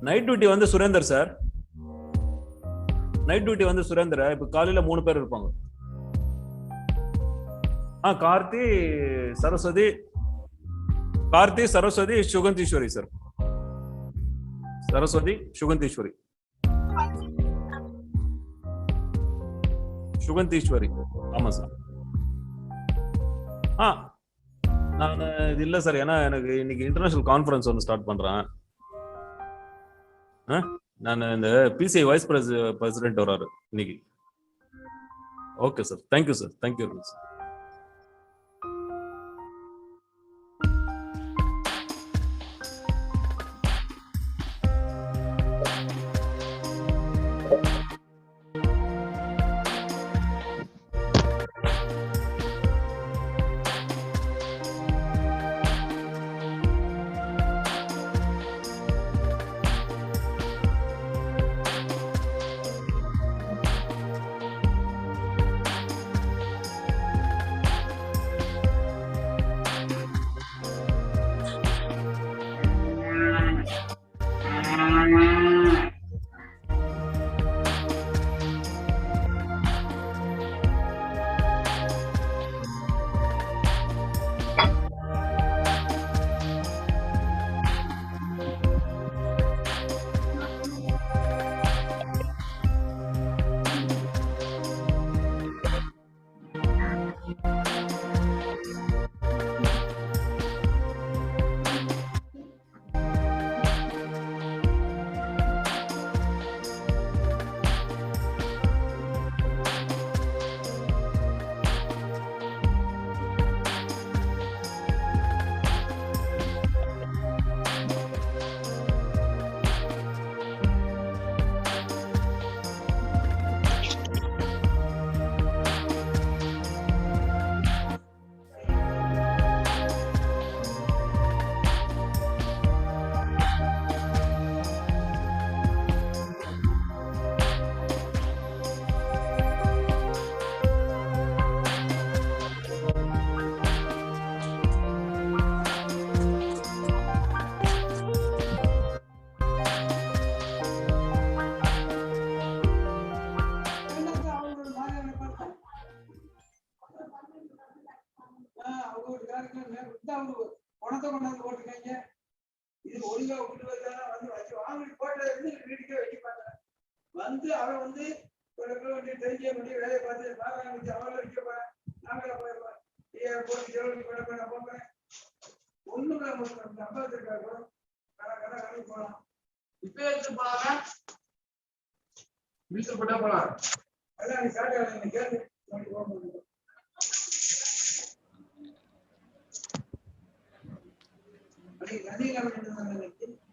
Night duty வந்து Surender sir. Night duty வந்து சுரேந்தர். இப்ப காலையில 3 பேர் இருப்பாங்க. கார்த்தி, சரஸ்வதி, சுகந்தீஸ்வரி சார். சரஸ்வதி, சுகந்தீஸ்வரி. ஆமா சார். நான் இது இல்ல சார், ஏன்னா எனக்கு இன்னைக்கு இன்டர்நேஷனல் கான்ஃபரன்ஸ் ஒன்று ஸ்டார்ட் பண்றேன். நான் இந்த பிசிஐ வைஸ் பிரசிடென்ட் வராரு இன்னைக்கு. Okay sir, thank you sir, thank you very much sir.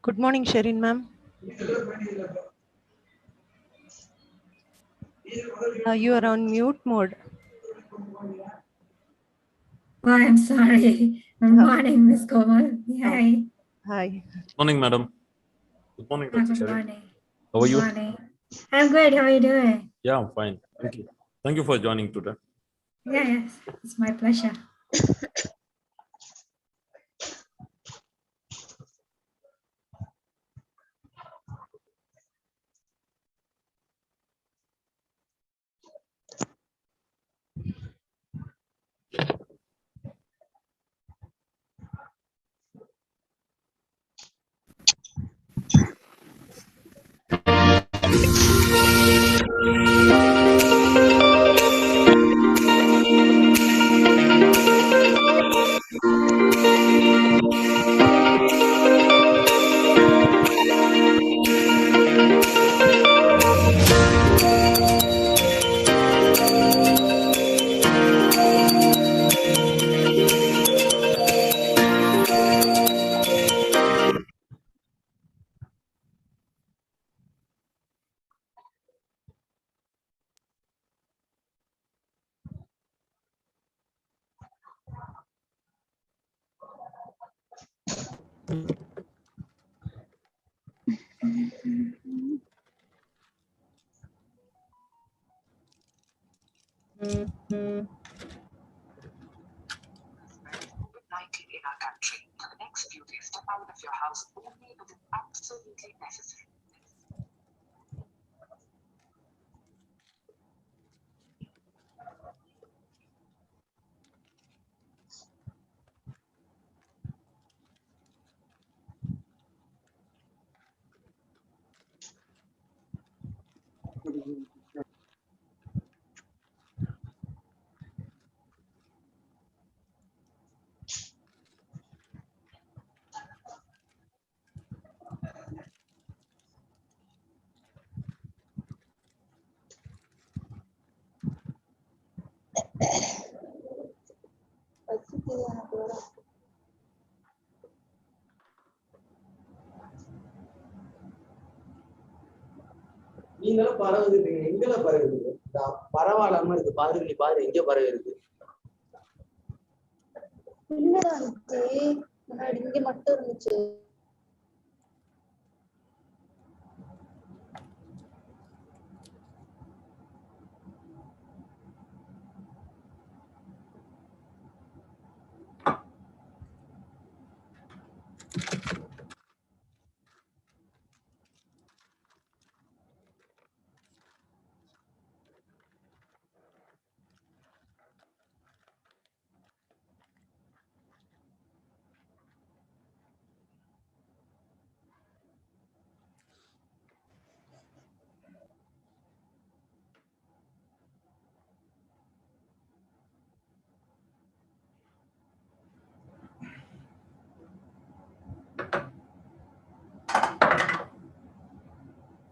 Good morning, Sherin ma'am. You are on mute mode. Oh, I'm sorry. Good morning, Miss Komal. Hi. Hi. Morning, madam. Good morning, Dr. Good Sherin. morning. How are you? Good morning. I'm good. How are you doing? Yeah, I'm fine. Thank you. Thank you for joining today. Yes, it's my pleasure. COVID-19 in our country. For the next few days, step out of your house only within நீங்களும் பறகுது எங்கெல்லாம் பறகுது பரவாயில்லாம இருக்கு பாரு நீ பாரு எங்க பறகு இருக்கு இல்லடா இருந்துச்சு முன்னாடி இங்க மட்டும் இருந்துச்சு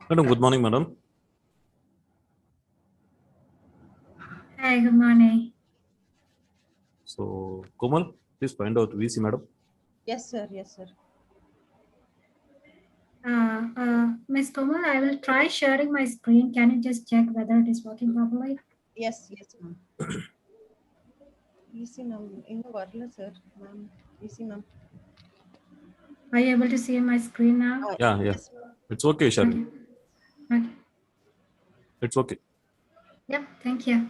Madam, good morning, madam. Hi, good morning. So, Komal, please find out VC, madam. Yes, sir. Yes, sir. Miss Komal, I will try sharing my screen. Can you just check whether it is working properly? Yes, yes, ma'am. Easy, ma'am. Inga varla, sir. Ma'am. Easy, ma'am. Are you able to see my screen now? Yeah. Yes, ma'am. It's okay, Sharon. Okay. It's okay. Yep, thank you.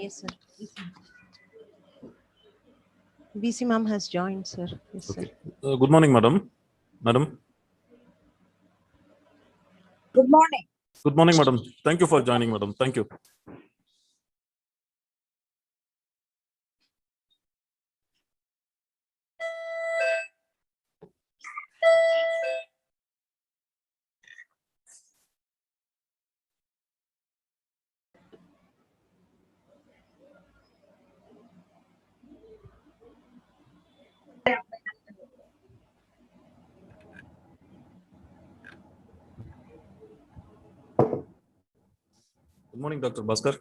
Yes, sir. Easy. BC ma'am has joined, sir. Yes, sir. Okay. Good morning, madam. Madam. Good morning Good morning, madam. Thank you for joining, madam. Thank you. Good morning, Dr. Bhaskar.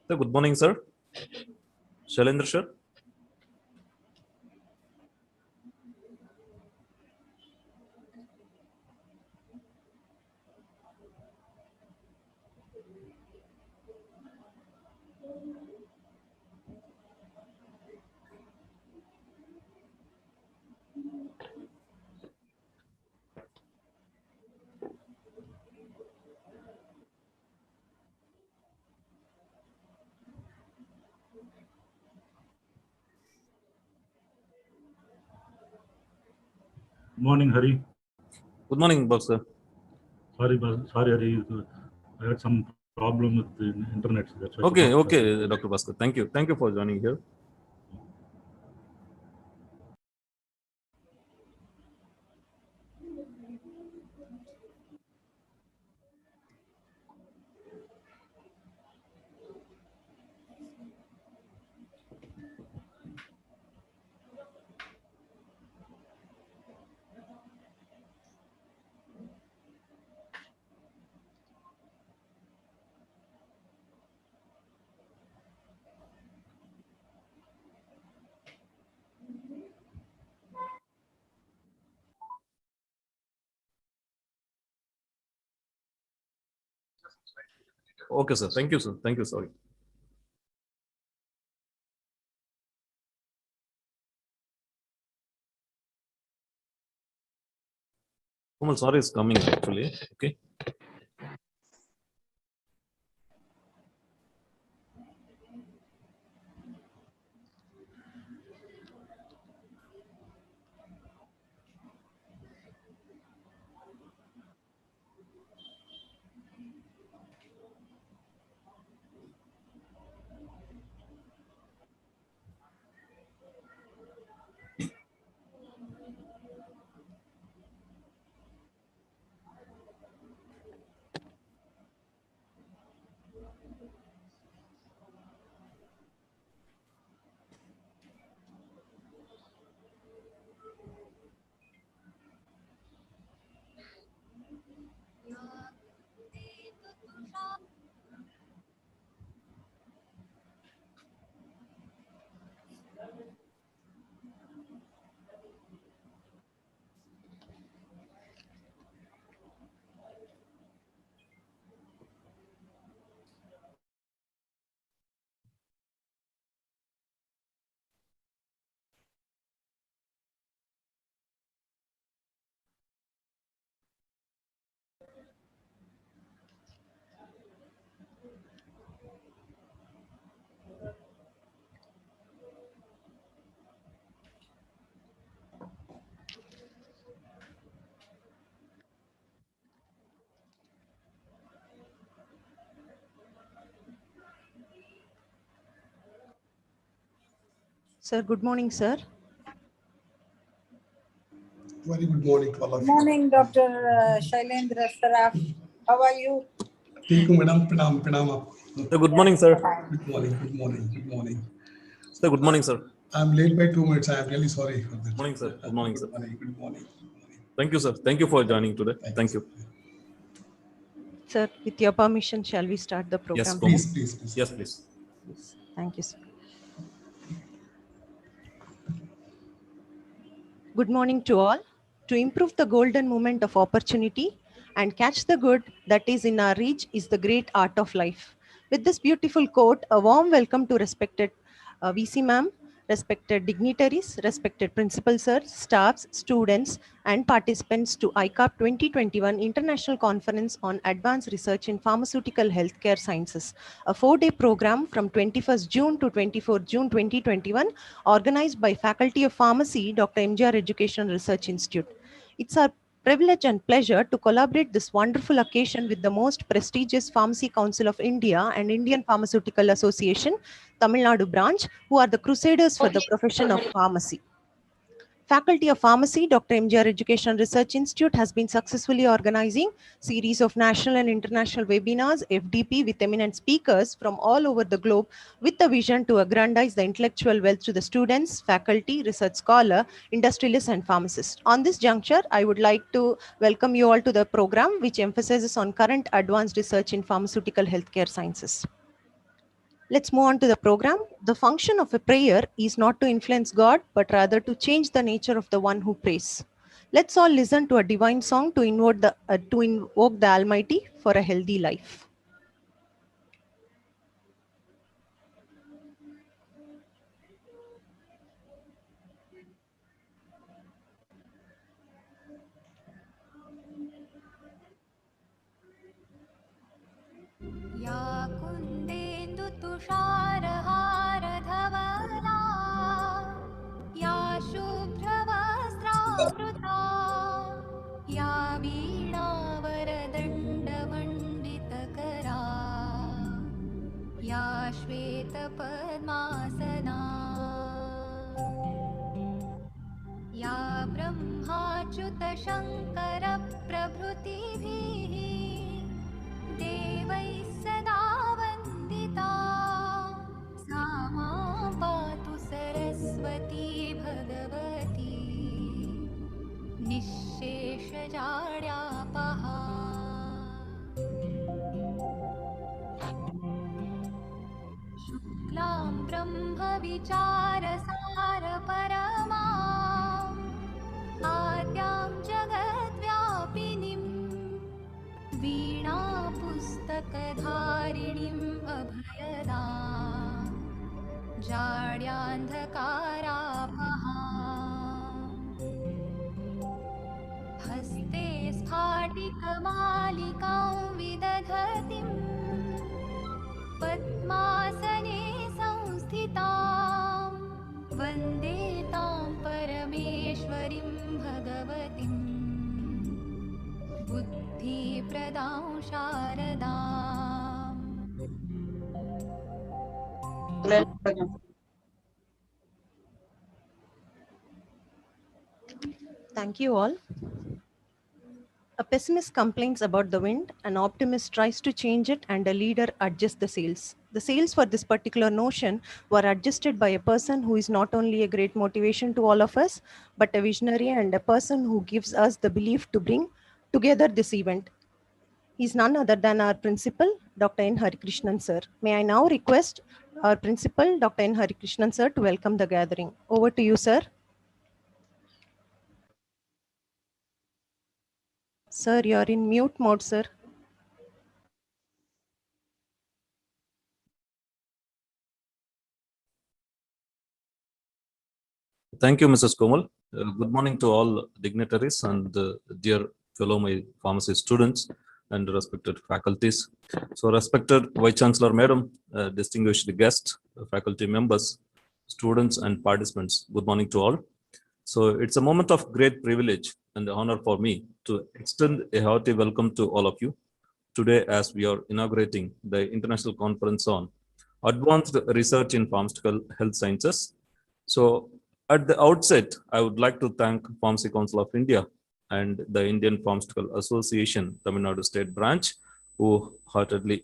Sir, good morning, sir. Shailendra, sir. Morning, Hari. Good morning, Bhaskar. Sorry, Hari. I had some problem with the internet. That's why I Okay, could not, okay, Dr. Bhaskar. Thank you. Thank you for joining here. Okay, sir. Thank you, sir. Thank you. Sorry. Komal, sorry, is coming actually. Okay. Sir, good morning, sir. Very good morning to all of Good you. morning, Dr. Shailendra Saraf. How are you? ठीक हूँ madam, प्रणाम प्रणाम आप. Sir, good morning, sir. Good morning, good morning, good morning. Sir, good morning, sir. I'm late by 2 minutes. I am really sorry for that. Good morning, sir. Good morning, sir. Good morning, good morning. Thank you, sir. Thank you for joining today. Thank you. Sir, with your permission, shall we start the program? Yes, Komal. Please, please, please. Yes, please. Thank you, sir. Good morning to all. To improve the golden moment of opportunity and catch the good that is in our reach is the great art of life. With this beautiful quote, a warm welcome to respected VC ma'am, respected dignitaries, respected principal sir, staffs, students, and participants to ICARP 2021 International Conference on Advanced Research in Pharmaceutical Healthcare Sciences, a 4-day program from 21st June to 24th June 2021, organized by Faculty of Pharmacy, Dr. MGR Education Research Institute. It's our privilege and pleasure to collaborate this wonderful occasion with the most prestigious Pharmacy Council of India and Indian Pharmaceutical Association, Tamil Nadu branch, who are the crusaders for the profession of pharmacy. Faculty of Pharmacy, Dr. MGR Education Research Institute has been successfully organizing series of national and international webinars, FDP, with eminent speakers from all over the globe with the vision to aggrandize the intellectual wealth to the students, faculty, research scholar, industrialists, and pharmacists. On this juncture, I would like to welcome you all to the program, which emphasizes on current advanced research in pharmaceutical healthcare sciences. Let's move on to the program. The function of a prayer is not to influence God, but rather to change the nature of the one who prays. Let's all listen to a divine song to invoke the Almighty for a healthy life. या कुन्देन्दु तुषारहारधवला या शुभ्रवस्त्रावृता या वीणावरदण्डमण्डितकरा या श्वेतपद्मासना या ब्रह्माच्युतशङ्करप्रभृतिभिः देवैः सदा वन्दिता सा मां पातु सरस्वती भगवती निःशेषजाड्यापहा शुक्लां ब्रह्मविचारसारपरमा आद्यां जगद्व्यापिनीं वीणा पुस्तकधारिणीं दारिणीम् अभयदाम् जाड्यान्धकारापहाम् हस्ते स्फाटिकमालिकां विदधतीं पद्मासने संस्थितां वन्दे तां परमेश्वरीं भगवतीं बुद्धिप्रदां शारदाम् Thank you all. A pessimist complains about the wind, an optimist tries to change it, and a leader adjusts the sails. The sails for this particular notion were adjusted by a person who is not only a great motivation to all of us, but a visionary and a person who gives us the belief to bring together this event. He is none other than our principal, Dr. N. Harikrishnan sir. May I now request our principal, Dr. N. Harikrishnan sir, to welcome the gathering. Over to you, sir. Sir, you are in mute mode, sir. Thank you, Mrs. Komal. Good morning to all dignitaries and dear fellow my pharmacy students and respected faculties. So, respected Vice Chancellor Madam, distinguished guests, faculty members, students and participants, good morning to all. So, it's a moment of great privilege and honor for me to extend a hearty welcome to all of you today as we are inaugurating the International Conference on Advanced Research in Pharmaceutical Health Sciences. So, at the outset, I would like to thank Pharmacy Council of India and the Indian Pharmaceutical Association, Tamil Nadu State Branch, who heartedly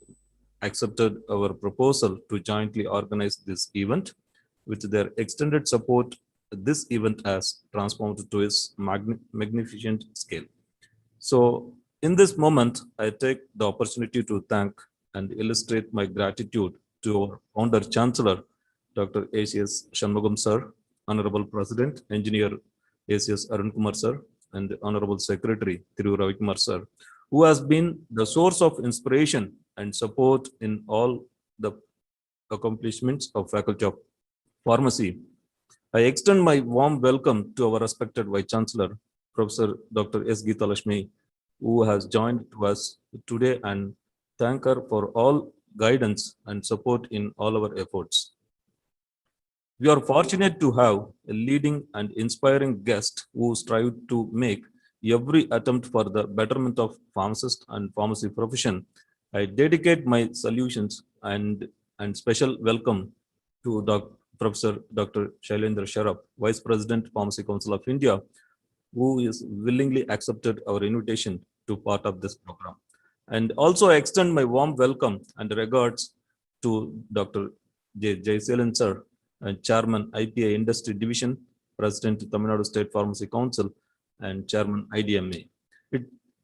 accepted our proposal to jointly organize this event. With their extended support, this event has transformed to its magnificent scale. So, in this moment, I take the opportunity to thank and illustrate my gratitude to our founder chancellor, Dr. A.C.S. Shanmugam sir, Honorable President, Engineer A.C.S. Arun Kumar sir, and Honorable Secretary Thiru Ravikumar sir, who has been the source of inspiration and support in all the accomplishments of Faculty of Pharmacy. I extend my warm welcome to our respected Vice Chancellor, Professor Dr. S. Geeta Lakshmi, who has joined us today, and thank her for all guidance and support in all our efforts. We are fortunate to have a leading and inspiring guest who strive to make every attempt for the betterment of pharmacist and pharmacy profession. I dedicate my solutions and special welcome to Professor Dr. Shailendra Sharaf, Vice President, Pharmacy Council of India, who is willingly accepted our invitation to part of this program. And also I extend my warm welcome and regards to Dr. J. Jaiselan sir, and Chairman IPA Industry Division, President Tamil Nadu State Pharmacy Council, and Chairman IDMA.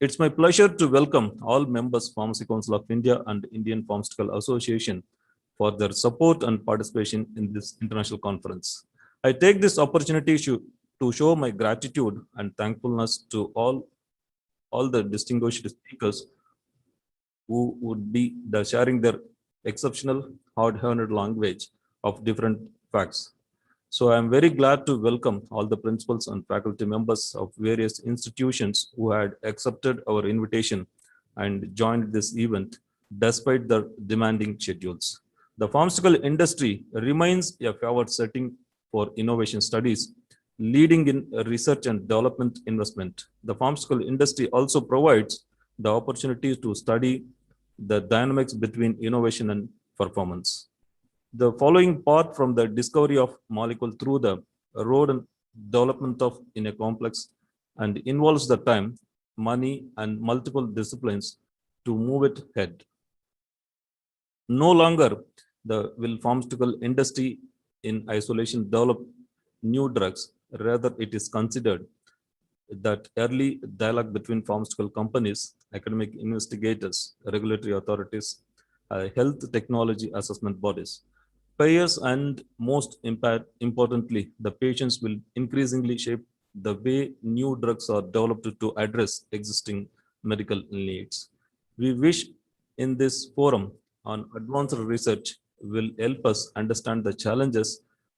It's my pleasure to welcome all members Pharmacy Council of India and Indian Pharmaceutical Association for their support and participation in this international conference. I take this opportunity to show my gratitude and thankfulness to all the distinguished speakers who would be sharing their exceptional hard-earned language of different facts. So I'm very glad to welcome all the principals and faculty members of various institutions who had accepted our invitation and joined this event despite their demanding schedules. The pharmaceutical industry remains a favored setting for innovation studies, leading in research and development investment. The pharmaceutical industry also provides the opportunity to study the dynamics between innovation and performance. The following part from the discovery of molecule through the road and development of in a complex and involves the time, money, and multiple disciplines to move it ahead. No longer will pharmaceutical industry in isolation develop new drugs. Rather, it is considered that early dialogue between pharmaceutical companies, academic investigators, regulatory authorities, health technology assessment bodies, payers, and most importantly, the patients will increasingly shape the way new drugs are developed to address existing medical needs. We wish in this forum on advanced research will help us understand the challenges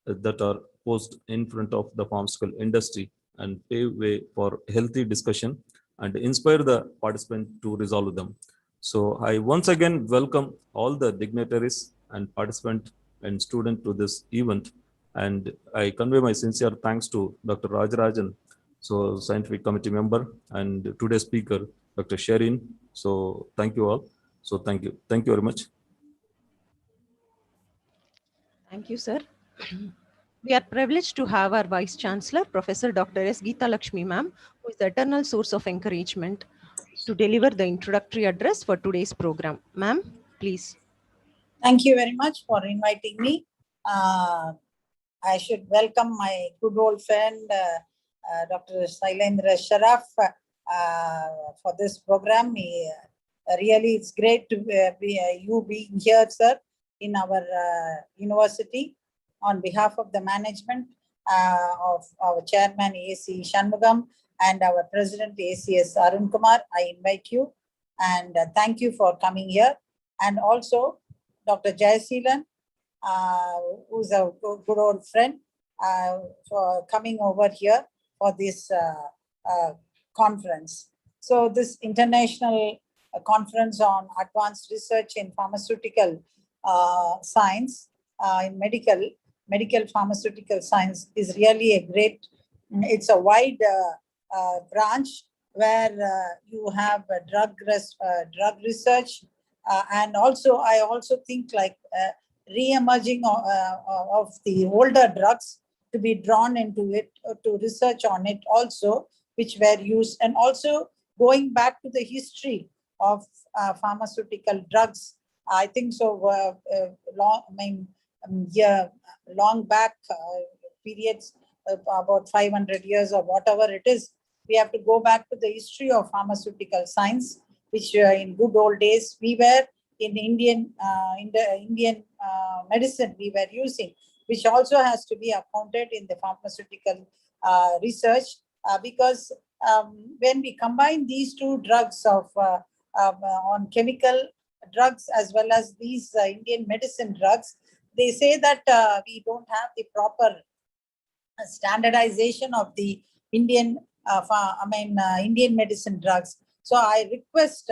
that are posed in front of the pharmaceutical industry and pave way for healthy discussion and inspire the participant to resolve them. So I once again welcome all the dignitaries and participant and student to this event. And I convey my sincere thanks to Dr. Rajarajan, so scientific committee member, and today's speaker, Dr. Sherin. So thank you all. So thank you. Thank you very much. Thank you, sir. We are privileged to have our Vice Chancellor, Professor Dr. S. Geeta Lakshmi ma'am, who is the eternal source of encouragement, to deliver the introductory address for today's program. Ma'am, please. Thank you very much for inviting me. I should welcome my good old friend, Dr. Shailendra Sharaf, for this program. Really, it's great to you being here, sir, in our university. On behalf of the management of our chairman, A.C. Shanmugam, and our president, ACS Arun Kumar, I invite you and thank you for coming here. And also, Dr. Jayasilan, who's a good old friend, for coming over here for this conference. So this international conference on advanced research in pharmaceutical science, in medical pharmaceutical science is really a great, it's a wide branch where you have drug research, and also I also think like re-emerging of the older drugs to be drawn into it, to research on it also, which were used, and also going back to the history of pharmaceutical drugs. I think so. Long back periods, about 500 years or whatever it is, we have to go back to the history of pharmaceutical science, which in good old days we were in Indian medicine we were using, which also has to be accounted in the pharmaceutical research, because when we combine these two drugs of on chemical drugs as well as these Indian medicine drugs, they say that we don't have the proper standardization of the Indian Indian medicine drugs. So I request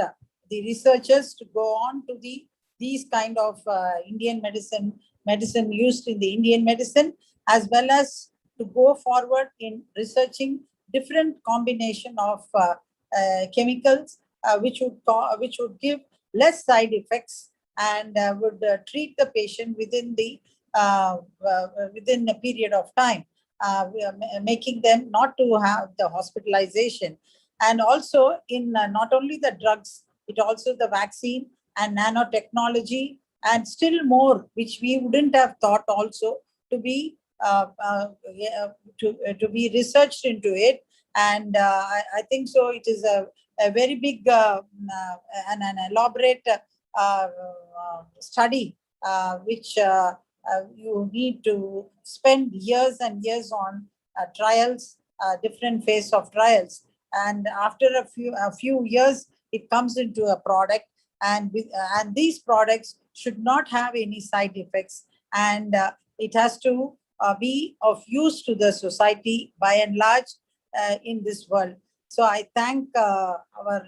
the researchers to go on to these kind of Indian medicine used in the Indian medicine, as well as to go forward in researching different combination of chemicals which would give less side effects and would treat the patient within a period of time, making them not to have the hospitalization. And also in not only the drugs, it also the vaccine and nanotechnology, and still more, which we wouldn't have thought also to be to be researched into it. And I think so it is a very big and an elaborate study, which you need to spend years and years on trials, different phase of trials. And after a few years, it comes into a product, and these products should not have any side effects, and it has to be of use to the society by and large in this world. So I thank our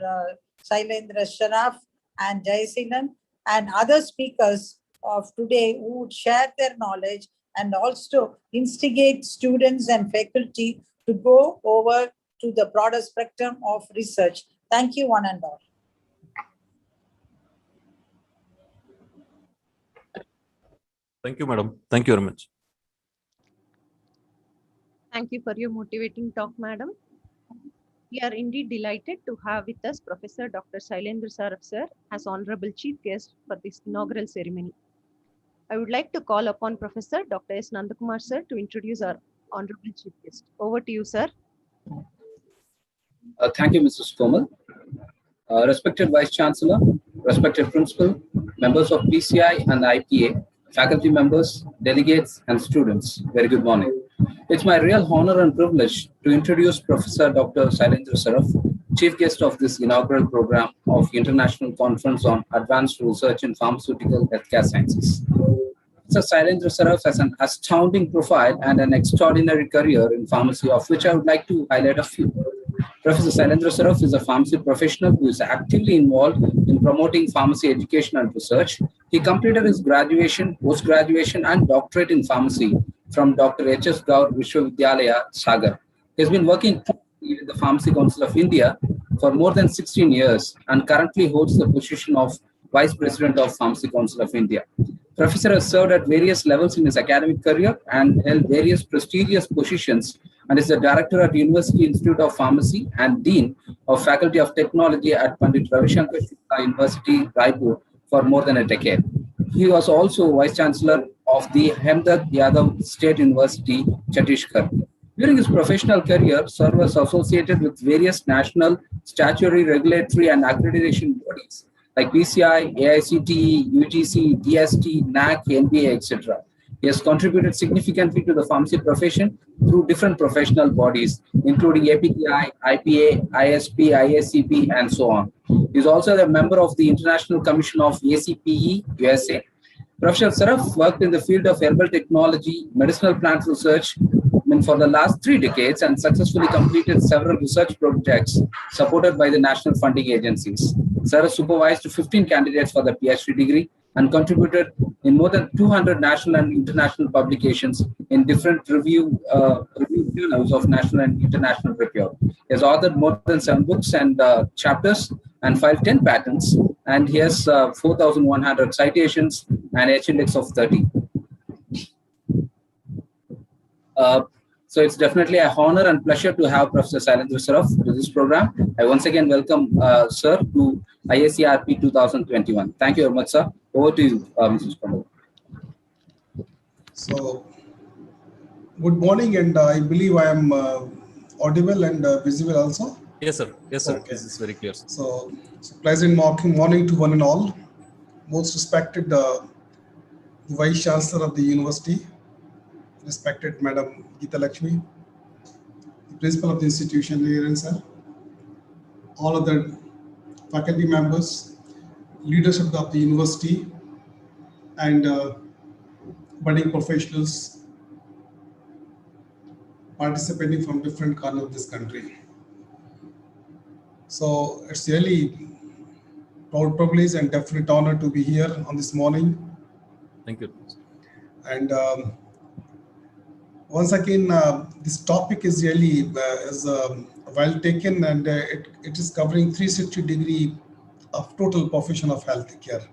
Shailendra Sharaf and Jayasilan and other speakers of today who would share their knowledge and also instigate students and faculty to go over to the broader spectrum of research. Thank you, one and all. Thank you, madam. Thank you very much. Thank you for your motivating talk, madam. We are indeed delighted to have with us Professor Dr. Shailendra Sharaf sir as Honorable Chief Guest for this inaugural ceremony. I would like to call upon Professor Dr. S. Nandakumar sir to introduce our Honorable Chief Guest. Over to you, sir. Thank you, Mrs. Komal. Respected Vice Chancellor, respected Principal, members of PCI and IPA, faculty members, delegates, and students, very good morning. It's my real honor and privilege to introduce Professor Dr. Shailendra Sharaf, chief guest of this inaugural program of International Conference on Advanced Research in Pharmaceutical Healthcare Sciences. Professor Sailendra Saraf has an astounding profile and an extraordinary career in pharmacy, of which I would like to highlight a few. Professor Sailendra Saraf is a pharmacy professional who is actively involved in promoting pharmacy education and research. He completed his graduation, post-graduation, and doctorate in pharmacy from Dr. H.S. Gaur Vishwavidyalaya, Sagar. He has been working with the Pharmacy Council of India for more than 16 years and currently holds the position of Vice President of Pharmacy Council of India. Professor has served at various levels in his academic career and held various prestigious positions, and is the director at University Institute of Pharmacy and Dean of Faculty of Technology at Pandit Ravi Shankar Shukla University, Raipur, for more than a decade. He was also Vice Chancellor of the Hemdad Yadav State University, Chhattisgarh. During his professional career, Sir was associated with various national, statutory, regulatory, and accreditation bodies like PCI, AICTE, UGC, DST, NAC, NBA, etc. He has contributed significantly to the pharmacy profession through different professional bodies, including APTI, IPA, ISP, ISCP, and so on. He is also a member of the International Commission of ACPE, USA. Professor Saraf worked in the field of herbal technology, medicinal plant research for the last 3 decades and successfully completed several research projects supported by the national funding agencies. Saraf supervised 15 candidates for the PhD degree and contributed in more than 200 national and international publications in different review journals of national and international repute. He has authored more than 7 books and chapters and filed 10 patents, and he has 4,100 citations and H-index of 30. So it's definitely an honor and pleasure to have Professor Sailendra Saraf to this program. I once again welcome Sir to ISCRP 2021. Thank you very much, sir. Over to you, Mrs. Kamal. So, good morning, and I believe I am audible and visible also. Yes, sir. Yes, sir. Okay. This is very clear. So pleasant morning to one and all. Most respected Vice Chancellor of the University, respected Madam Geeta Lakshmi, the Principal of the institution, sir, all of the faculty members, leadership of the university, and budding professionals participating from different corners of this country. So it's really proud privilege and definite honor to be here on this morning. Thank you. And once again, this topic is really well taken, and it is covering 360 degree of total profession of healthcare.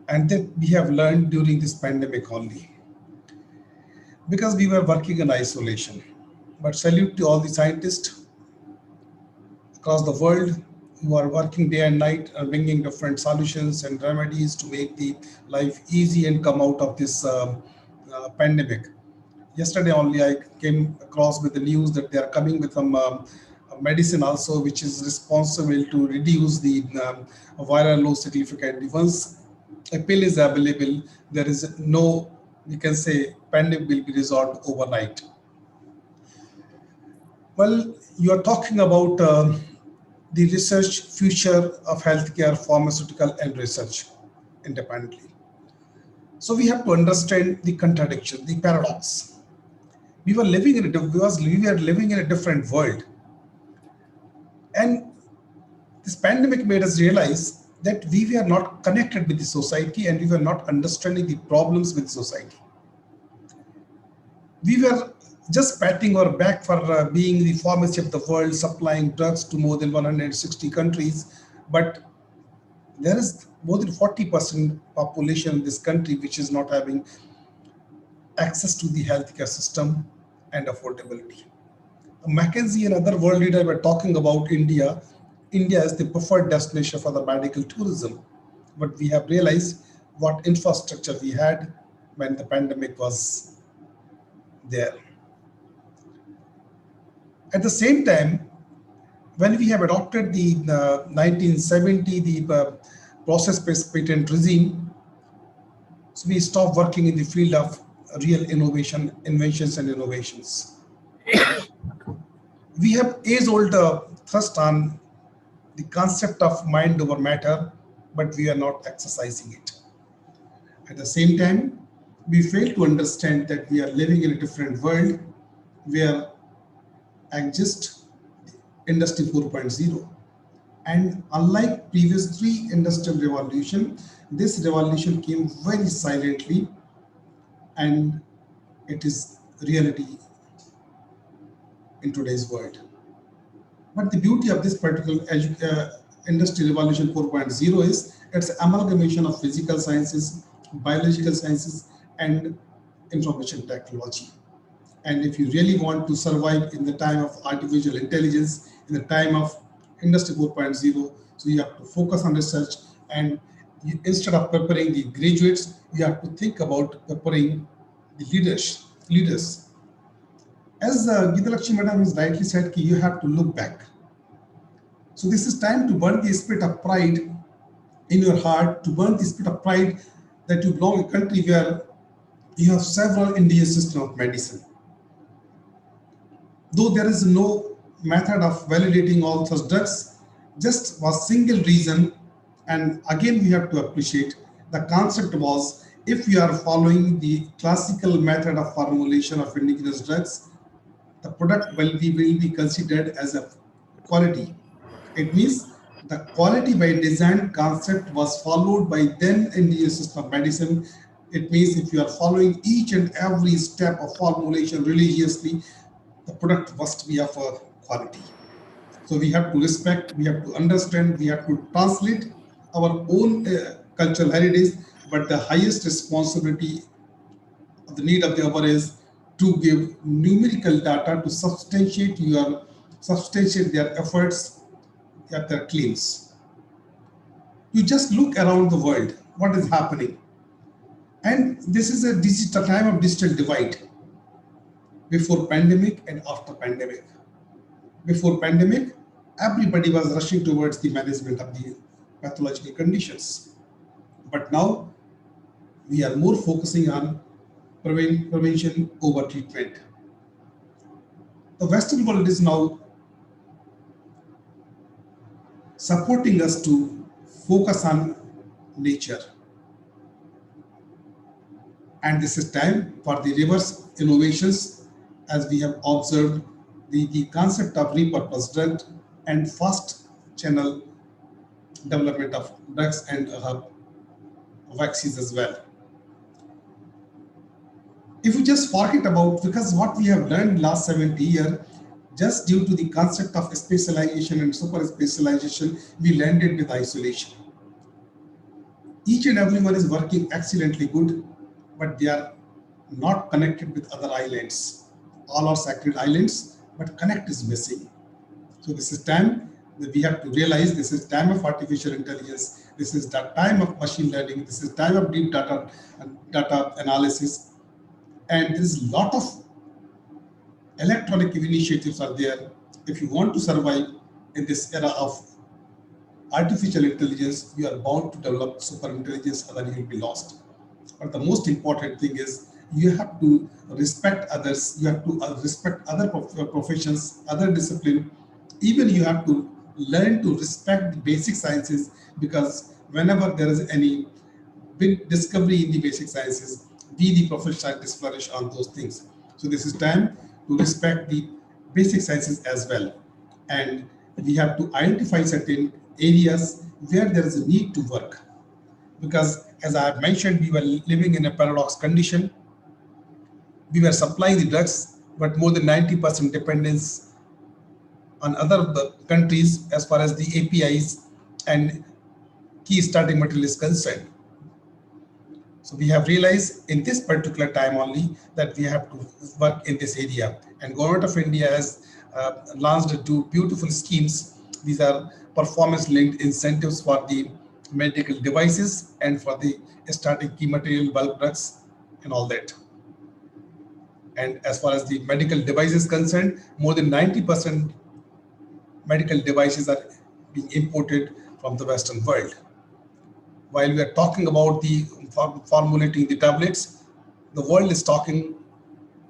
And that we have learned during this pandemic only, because we were working in isolation. But salute to all the scientists across the world who are working day and night and bringing different solutions and remedies to make the life easy and come out of this pandemic. Yesterday only I came across with the news that they are coming with some medicine also, which is responsible to reduce the viral load significantly. Once a pill is available, there is no, we can say, pandemic will be resolved overnight. Well, you are talking about the research future of healthcare, pharmaceutical, and research independently. So we have to understand the contradiction, the paradox. We were living in a different world, and this pandemic made us realize that we were not connected with the society, and we were not understanding the problems with society. We were just patting our back for being the pharmacy of the world, supplying drugs to more than 160 countries. But there is more than 40% population in this country which is not having access to the healthcare system and affordability. McKinsey and other world leaders were talking about India. India is the preferred destination for the medical tourism. But we have realized what infrastructure we had when the pandemic was there. At the same time, when we have adopted the 1970, the process-based patent regime, so we stopped working in the field of real inventions and innovations. We have age-old thrust on the concept of mind over matter, but we are not exercising it. At the same time, we fail to understand that we are living in a different world where exists Industry 4.0. And unlike previous three industrial revolutions, this revolution came very silently, and it is reality in today's world. But the beauty of this particular Industry Revolution 4.0 is its amalgamation of physical sciences, biological sciences, and information technology. And if you really want to survive in the time of artificial intelligence, in the time of Industry 4.0, so you have to focus on research, and instead of preparing the graduates, you have to think about preparing the leaders. As Gita Lakshmi Madam has rightly said, you have to look back. So this is time to burn the spirit of pride in your heart, to burn the spirit of pride that you belong to a country where you have several indigenous systems of medicine. Though there is no method of validating all such drugs, just was single reason, and again we have to appreciate the concept was, if you are following the classical method of formulation of indigenous drugs, the product will be considered as a quality. It means the quality by design concept was followed by then indigenous system of medicine. It means if you are following each and every step of formulation religiously, the product must be of a quality. So we have to respect, we have to understand, we have to translate our own cultural heritage, but the highest responsibility of the need of the hour is to give numerical data to substantiate their efforts, their claims. You just look around the world, what is happening. And this is a digital time of digital divide. Before pandemic and after pandemic. Before pandemic, everybody was rushing towards the management of the pathological conditions. But now we are more focusing on prevention over treatment. The Western world is now supporting us to focus on nature. And this is time for the reverse innovations, as we have observed the concept of repurposed drug and fast channel development of drugs and vaccines as well. If you just forget about, because what we have learned last 70 years, just due to the concept of specialization and super specialization, we landed with isolation. Each and everyone is working excellently good, but they are not connected with other islands. All are sacred islands, but connect is missing. So this is time that we have to realize, this is time of artificial intelligence, this is the time of machine learning, this is time of deep data analysis, and there is a lot of electronic initiatives are there. If you want to survive in this era of artificial intelligence, you are bound to develop super intelligence, otherwise you will be lost. But the most important thing is you have to respect others, you have to respect other professions, other discipline. Even you have to learn to respect the basic sciences, because whenever there is any big discovery in the basic sciences, we the professional scientists flourish on those things. So this is time to respect the basic sciences as well. And we have to identify certain areas where there is a need to work. Because as I have mentioned, we were living in a paradox condition. We were supplying the drugs, but more than 90% dependence on other countries as far as the APIs and key starting material is concerned. So we have realized in this particular time only that we have to work in this area. And Government of India has launched two beautiful schemes. These are performance-linked incentives for the medical devices and for the starting key material, bulk drugs, and all that. And as far as the medical devices concerned, more than 90% medical devices are being imported from the Western world. While we are talking about the formulating the tablets, the world is talking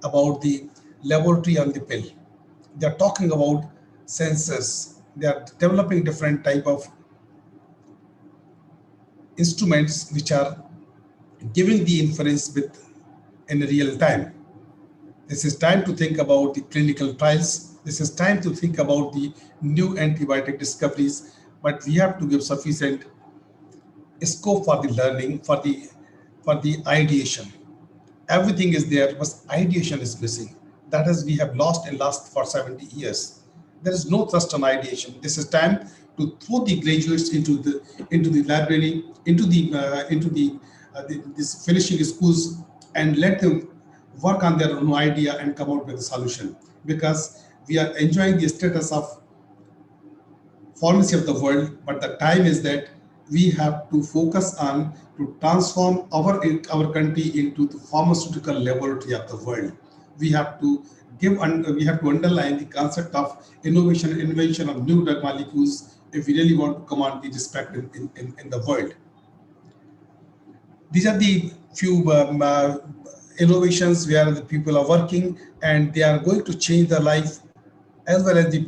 about the laboratory on the pill. They are talking about sensors, they are developing different type of instruments which are giving the inference in real time. This is time to think about the clinical trials. This is time to think about the new antibiotic discoveries, but we have to give sufficient scope for the learning, for the ideation. Everything is there, but ideation is missing. That is, we have lost in last for 70 years. There is no trust on ideation. This is time to throw the graduates into the library, into this finishing schools, and let them work on their own idea and come out with a solution. Because we are enjoying the status of pharmacy of the world, but the time is that we have to focus on to transform our country into the pharmaceutical laboratory of the world. We have to underline the concept of invention of new drug molecules if we really want to command the respect in the world. These are the few innovations where the people are working, and they are going to change their life, as well as the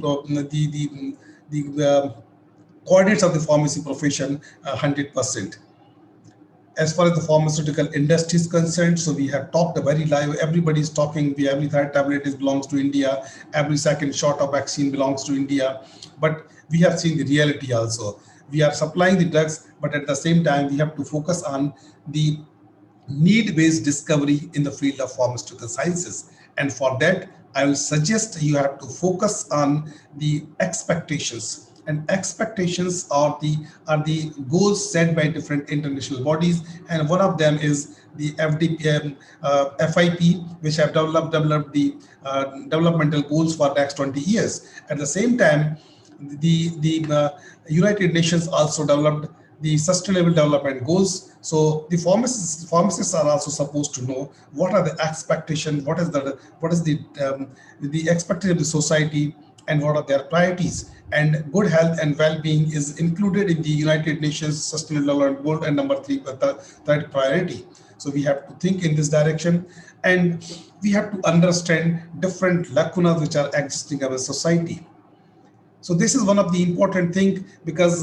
coordinates of the pharmacy profession 100%. As far as the pharmaceutical industry is concerned, so we have talked a very live, everybody is talking, every third tablet belongs to India, every second shot of vaccine belongs to India, but we have seen the reality also. We are supplying the drugs, but at the same time, we have to focus on the need-based discovery in the field of pharmaceutical sciences. And for that, I will suggest you have to focus on the expectations. And expectations are the goals set by different international bodies. And one of them is the FIP, which have developed the developmental goals for the next 20 years. At the same time, the United Nations also developed the Sustainable Development Goals. So the pharmacists are also supposed to know what are the expectations, what is the expectation of the society, and what are their priorities. And good health and well-being is included in the United Nations Sustainable Development Goal and number 3, third priority. So we have to think in this direction, and we have to understand different lacunas which are existing in our society. So this is one of the important thing, because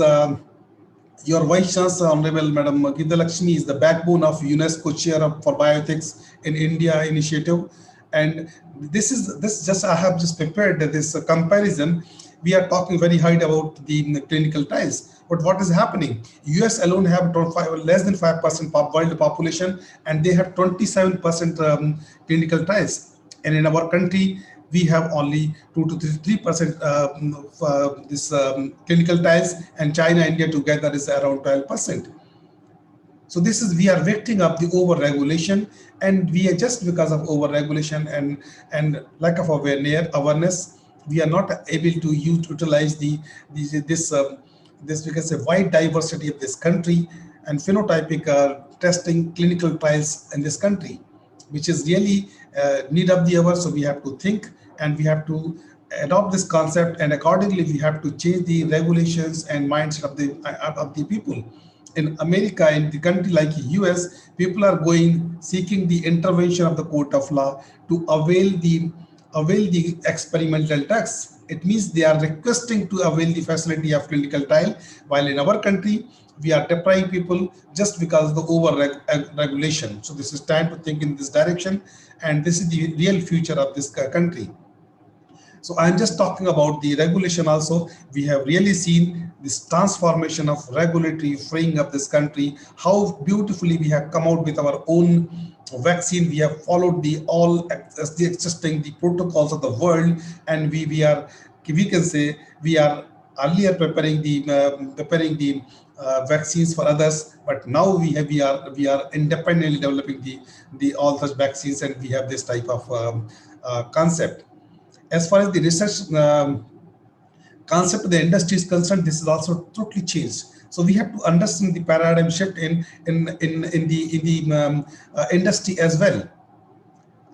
your Vice Chancellor, Honorable Madam Gita Lakshmi, is the backbone of UNESCO Chair for Bioethics in India initiative. And I have just prepared this comparison. We are talking very high about the clinical trials, but what is happening? US alone have less than 5% world population, and they have 27% clinical trials. And in our country, we have only 2 to 3% this clinical trials, and China, India together is around 12%. So we are victim of the over-regulation, and we are just because of over-regulation and lack of awareness, we are not able to utilize this we can say wide diversity of this country and phenotypic testing clinical trials in this country, which is really need of the hour. So we have to think, and we have to adopt this concept, and accordingly we have to change the regulations and mindset of the people. In America, in the country like US, people are seeking the intervention of the court of law to avail the experimental drugs. It means they are requesting to avail the facility of clinical trial, while in our country, we are depriving people just because of the over-regulation. So this is time to think in this direction, and this is the real future of this country. So I'm just talking about the regulation also. We have really seen this transformation of regulatory freeing of this country, how beautifully we have come out with our own vaccine. We have followed the existing protocols of the world, and we can say we are earlier preparing the vaccines for others, but now we are independently developing all such vaccines, and we have this type of concept. As far as the research concept of the industry is concerned, this is also totally changed. So we have to understand the paradigm shift in the industry as well.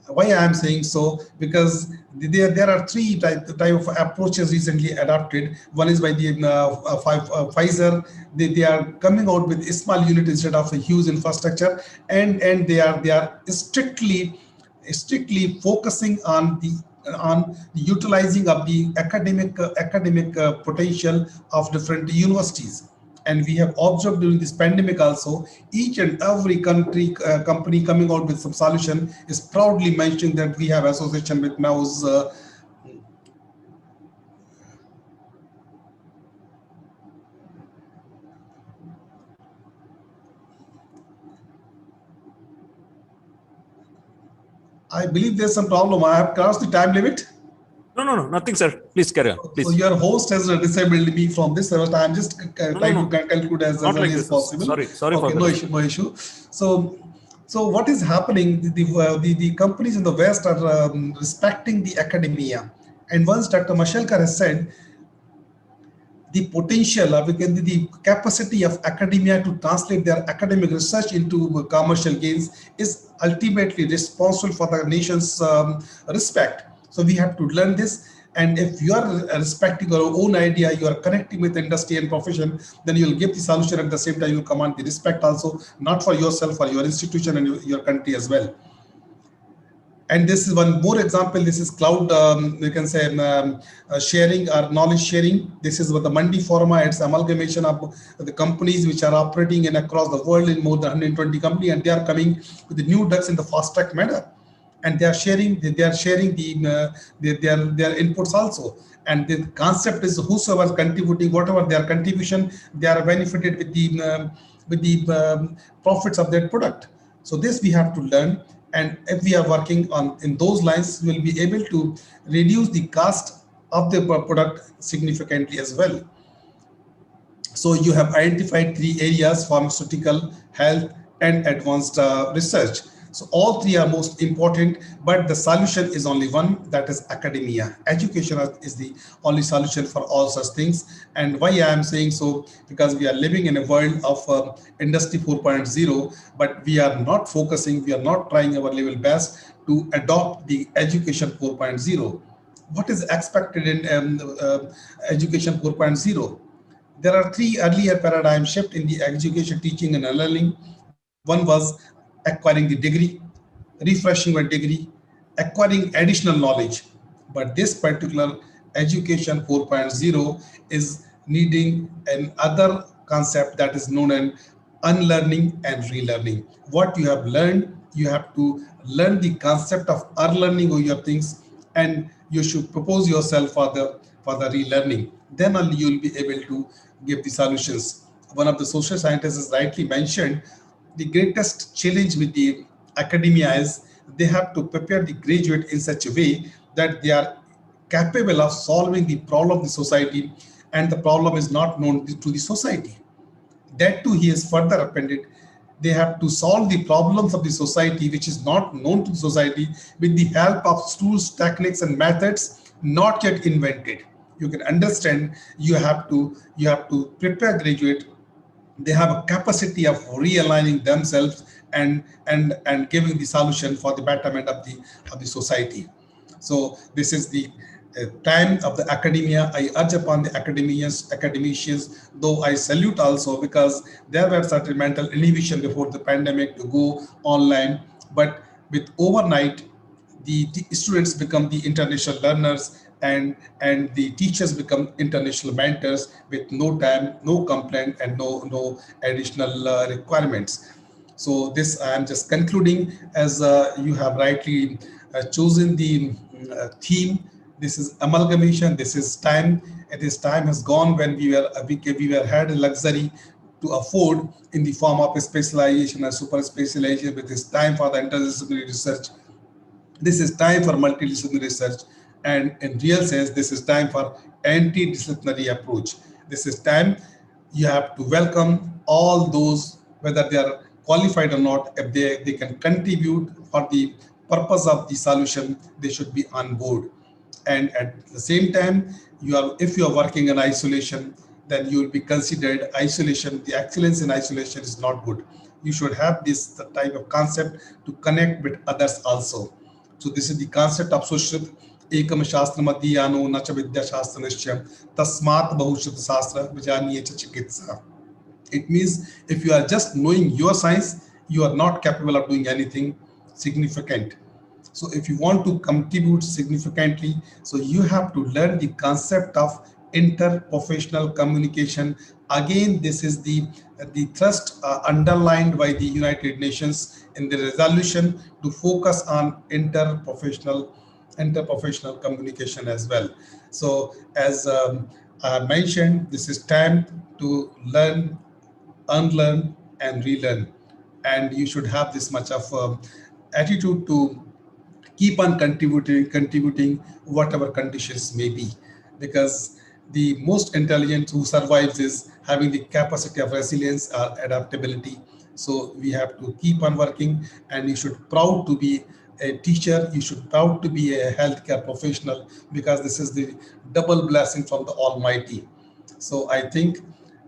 Why I am saying so? Because there are three type of approaches recently adopted. One is by the Pfizer. They are coming out with a small unit instead of a huge infrastructure, and they are strictly focusing on the on utilizing of the academic potential of different universities. And we have observed during this pandemic also, each and every company coming out with some solution is proudly mentioning that we have association with mouse. I believe there's some problem. I have crossed the time limit. No, nothing, sir. Please carry on. Please. So your host has disabled me from this. I'm just trying to conclude as early as possible. Sorry okay, for no issue. So what is happening? The companies in the West are respecting the academia, and once Dr. Mashelkar has said, the potential, the capacity of academia to translate their academic research into commercial gains is ultimately responsible for the nation's respect. So we have to learn this. And if you are respecting your own idea, you are connecting with industry and profession, then you will give the solution at the same time. You will command the respect also, not for yourself, for your institution and your country as well. And this is one more example. This is cloud, you can say, sharing or knowledge sharing. This is what the Mandi Pharma, it's amalgamation of the companies which are operating in across the world in more than 120 companies, and they are coming with the new drugs in the fast track manner. And they are sharing their inputs also. And the concept is whosoever is contributing, whatever their contribution, they are benefited with the profits of that product. So this we have to learn. And if we are working on in those lines, we will be able to reduce the cost of the product significantly as well. So you have identified 3 areas: pharmaceutical, health, and advanced research. So all 3 are most important, but the solution is only one, that is academia. Education is the only solution for all such things. And why I am saying so, because we are living in a world of industry 4.0, but we are not focusing, we are not trying our level best to adopt the education 4.0. What is expected in education 4.0? There are 3 earlier paradigm shift in the education, teaching, and learning. One was acquiring the degree, refreshing your degree, acquiring additional knowledge. But this particular education 4.0 is needing another concept that is known as unlearning and relearning. What you have learned, you have to learn the concept of unlearning of your things, and you should propose yourself for the relearning. Then only you will be able to give the solutions. One of the social scientists has rightly mentioned, the greatest challenge with the academia is they have to prepare the graduate in such a way that they are capable of solving the problem of the society, and the problem is not known to the society. That too, he has further appended, they have to solve the problems of the society which is not known to the society with the help of tools, techniques, and methods not yet invented. You can understand, you have to prepare graduate. They have a capacity of realigning themselves and giving the solution for the betterment of the society. So this is the time of the academia. I urge upon the academicians, though I salute also, because there were certain mental inhibition before the pandemic to go online, but with overnight the students become the international learners, and the teachers become international mentors with no time, no complaint, and no additional requirements. So this I am just concluding, as you have rightly chosen the theme. This is amalgamation. This is time. This time has gone when we were had a luxury to afford in the form of a specialization and super specialization. With this time for the interdisciplinary research, this is time for multidisciplinary research, and in real sense, this is time for anti-disciplinary approach. This is time you have to welcome all those, whether they are qualified or not. If they can contribute for the purpose of the solution, they should be on board. And at the same time, if you are working in isolation, then you will be considered isolation. The excellence in isolation is not good. You should have this type of concept to connect with others also. So this is the concept of Sushrit ekam shastra madhyano nacha vidya shastra nishchayam tasmat bahushrit shastra vijaniye cha chikitsa. It means if you are just knowing your science, you are not capable of doing anything significant. So if you want to contribute significantly, so you have to learn the concept of interprofessional communication. Again, this is the thrust underlined by the United Nations in the resolution to focus on interprofessional communication as well. So as I mentioned, this is time to learn, unlearn, and relearn, and you should have this much of attitude to keep on contributing whatever conditions may be, because the most intelligent who survives is having the capacity of resilience or adaptability. So we have to keep on working, and you should proud to be a teacher, you should proud to be a healthcare professional, because this is the double blessing from the Almighty. So I think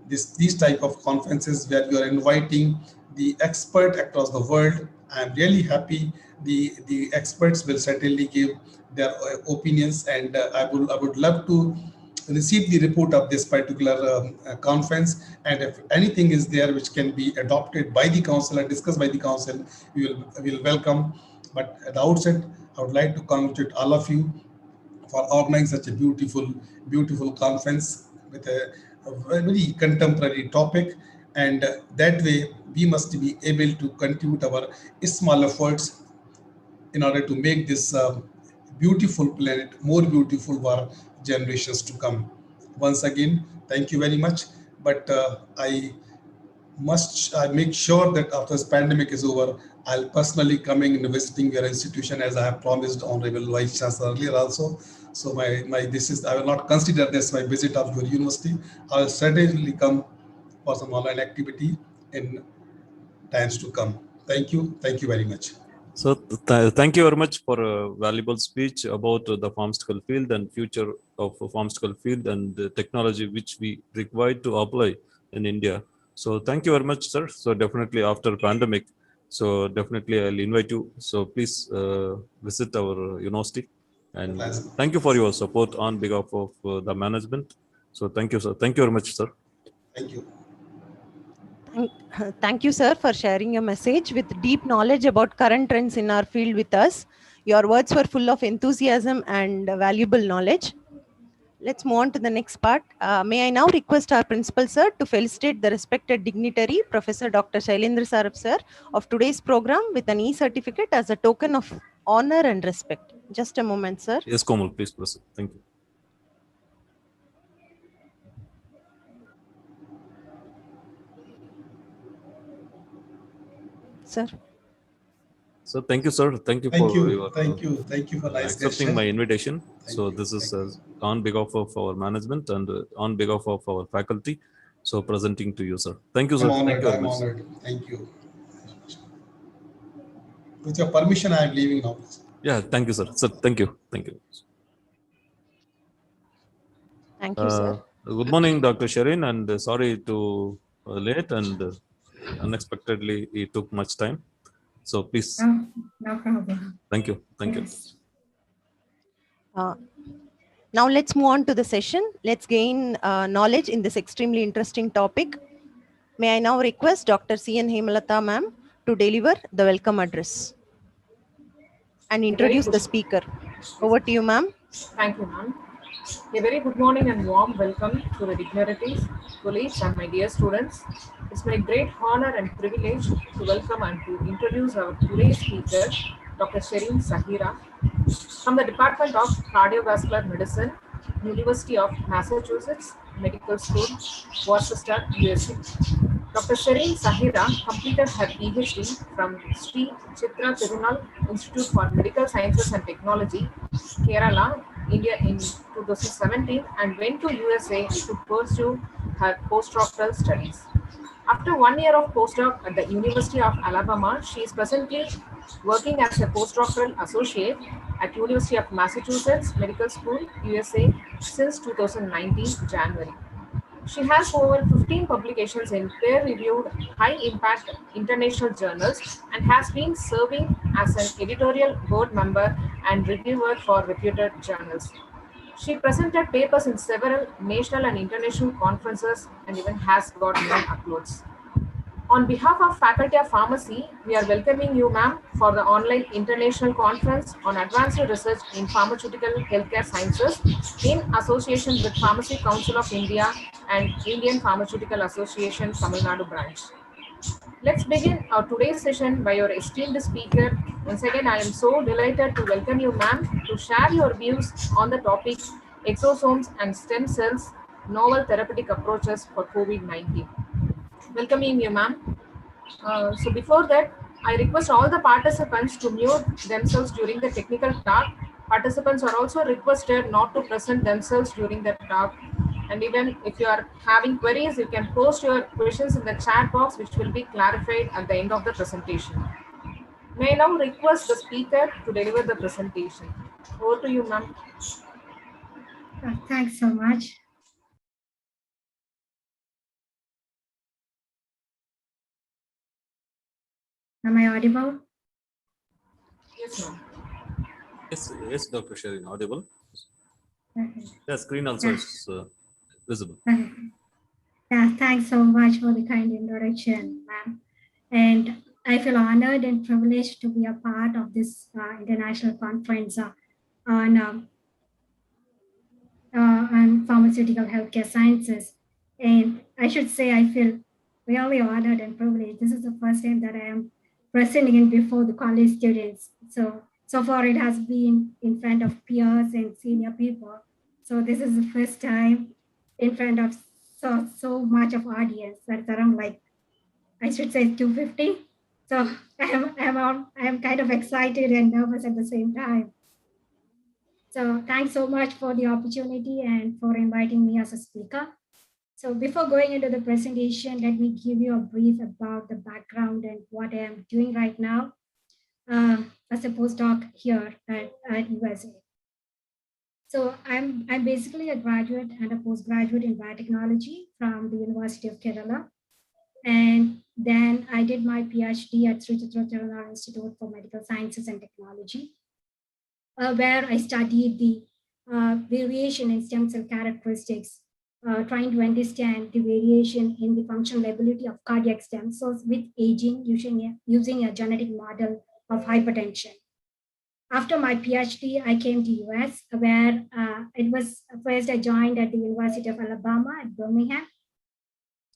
these type of conferences where you are inviting the expert across the world, I'm really happy. The experts will certainly give their opinions, and I would love to receive the report of this particular conference, and if anything is there which can be adopted by the council and discussed by the council, we will welcome. But at the outset, I would like to congratulate all of you for organizing such a beautiful conference with a very contemporary topic. And that way, we must be able to contribute our small efforts in order to make this beautiful planet more beautiful for generations to come. Once again, thank you very much. But I make sure that after this pandemic is over, I'll personally coming and visiting your institution, as I have promised Honorable Vice Chancellor earlier also. So my this is, I will not consider this my visit of your university. I will certainly come for some online activity in times to come. Thank you very much. So thank you very much for a valuable speech about the pharmaceutical field and future of pharmaceutical field and the technology which we require to apply in India. So thank you very much, sir. So definitely after pandemic, so definitely I'll invite you. So please visit our university, and thank you for your support on behalf of the management. So thank you, sir. Thank you very much, sir. Thank you. Thank you, sir, for sharing your message with deep knowledge about current trends in our field with us. Your words were full of enthusiasm and valuable knowledge. Let's move on to the next part. May I now request our principal, sir, to felicitate the respected dignitary, Professor Dr. Sciences-Icarp, sir, of today's program with an e-certificate as a token of honor and respect. Just a moment, sir. Yes, Komal, please proceed. Thank you. Sir. So thank you, sir. Thank you Thank you for nice accepting gesture. my invitation. This is on behalf of our management and on behalf of our faculty. So presenting to you, sir. Thank you, sir. Thank you very much. Honored. Thank you. With your permission, I am leaving now. Yeah, thank you, sir. Sir, thank you. Thank you. Thank you, sir. Good morning, Dr. Sharin, and sorry to late and unexpectedly it took much time. So please. No problem. Thank you. Thank you. Now let's move on to the session. Let's gain knowledge in this extremely interesting topic. May I now request Dr. C.N. Hemalata ma'am to deliver the welcome address and introduce the speaker. Over to you, ma'am. Thank you, ma'am. A very good morning and warm welcome to the dignitaries, colleagues, and my dear students. It's my great honor and privilege to welcome and to introduce our today's speaker, Dr. Sherin Sahira, from the Department of Cardiovascular Medicine, University of Massachusetts Medical School, Worcester, USA. Dr. Sherin Sahira completed her PhD from Sri Chitra Tirunal Institute for Medical Sciences and Technology, Kerala, India in 2017 and went to USA to pursue her postdoctoral studies. After 1 year of postdoc at the University of Alabama, she is presently working as a postdoctoral associate at University of Massachusetts Medical School, USA since 2019 January. She has over 15 publications in peer-reviewed, high-impact international journals and has been serving as an editorial board member and reviewer for reputed journals. She presented papers in several national and international conferences and even has got many uploads. On behalf of Faculty of Pharmacy, we are welcoming you, ma'am, for the online international conference on advanced research in pharmaceutical healthcare sciences in association with Pharmacy Council of India and Indian Pharmaceutical Association Tamil Nadu branch. Let's begin our today's session by your esteemed speaker. Once again, I am so delighted to welcome you, ma'am, to share your views on the topic exosomes and stem cells, novel therapeutic approaches for COVID-19. Welcoming you, ma'am. So before that, I request all the participants to mute themselves during the technical talk. Participants are also requested not to present themselves during the talk. And even if you are having queries, you can post your questions in the chat box, which will be clarified at the end of the presentation. May I now request the speaker to deliver the presentation. Over to you, ma'am. Thanks so much. Am I audible? Yes, ma'am. Yes, Dr. Sherin, audible. Okay. The screen also is visible. Okay. Yeah, thanks so much for the kind introduction, ma'am. And I feel honored and privileged to be a part of this international conference on pharmaceutical healthcare sciences. And I should say I feel really honored and privileged. This is the first time that I am presenting before the college students. So far it has been in front of peers and senior people. So this is the first time in front of so much of audience. That's around, like, I should say 250. So I am kind of excited and nervous at the same time. So thanks so much for the opportunity and for inviting me as a speaker. So before going into the presentation, let me give you a brief about the background and what I am doing right now as a postdoc here at USA. So I'm basically a graduate and a postgraduate in biotechnology from the University of Kerala. And then I did my PhD at Sri Chitra Tirunal Institute for Medical Sciences and Technology, where I studied the variation in stem cell characteristics, trying to understand the variation in the functional ability of cardiac stem cells with aging using a genetic model of hypertension. After my PhD, I came to US, where it was first I joined at the University of Alabama at Birmingham,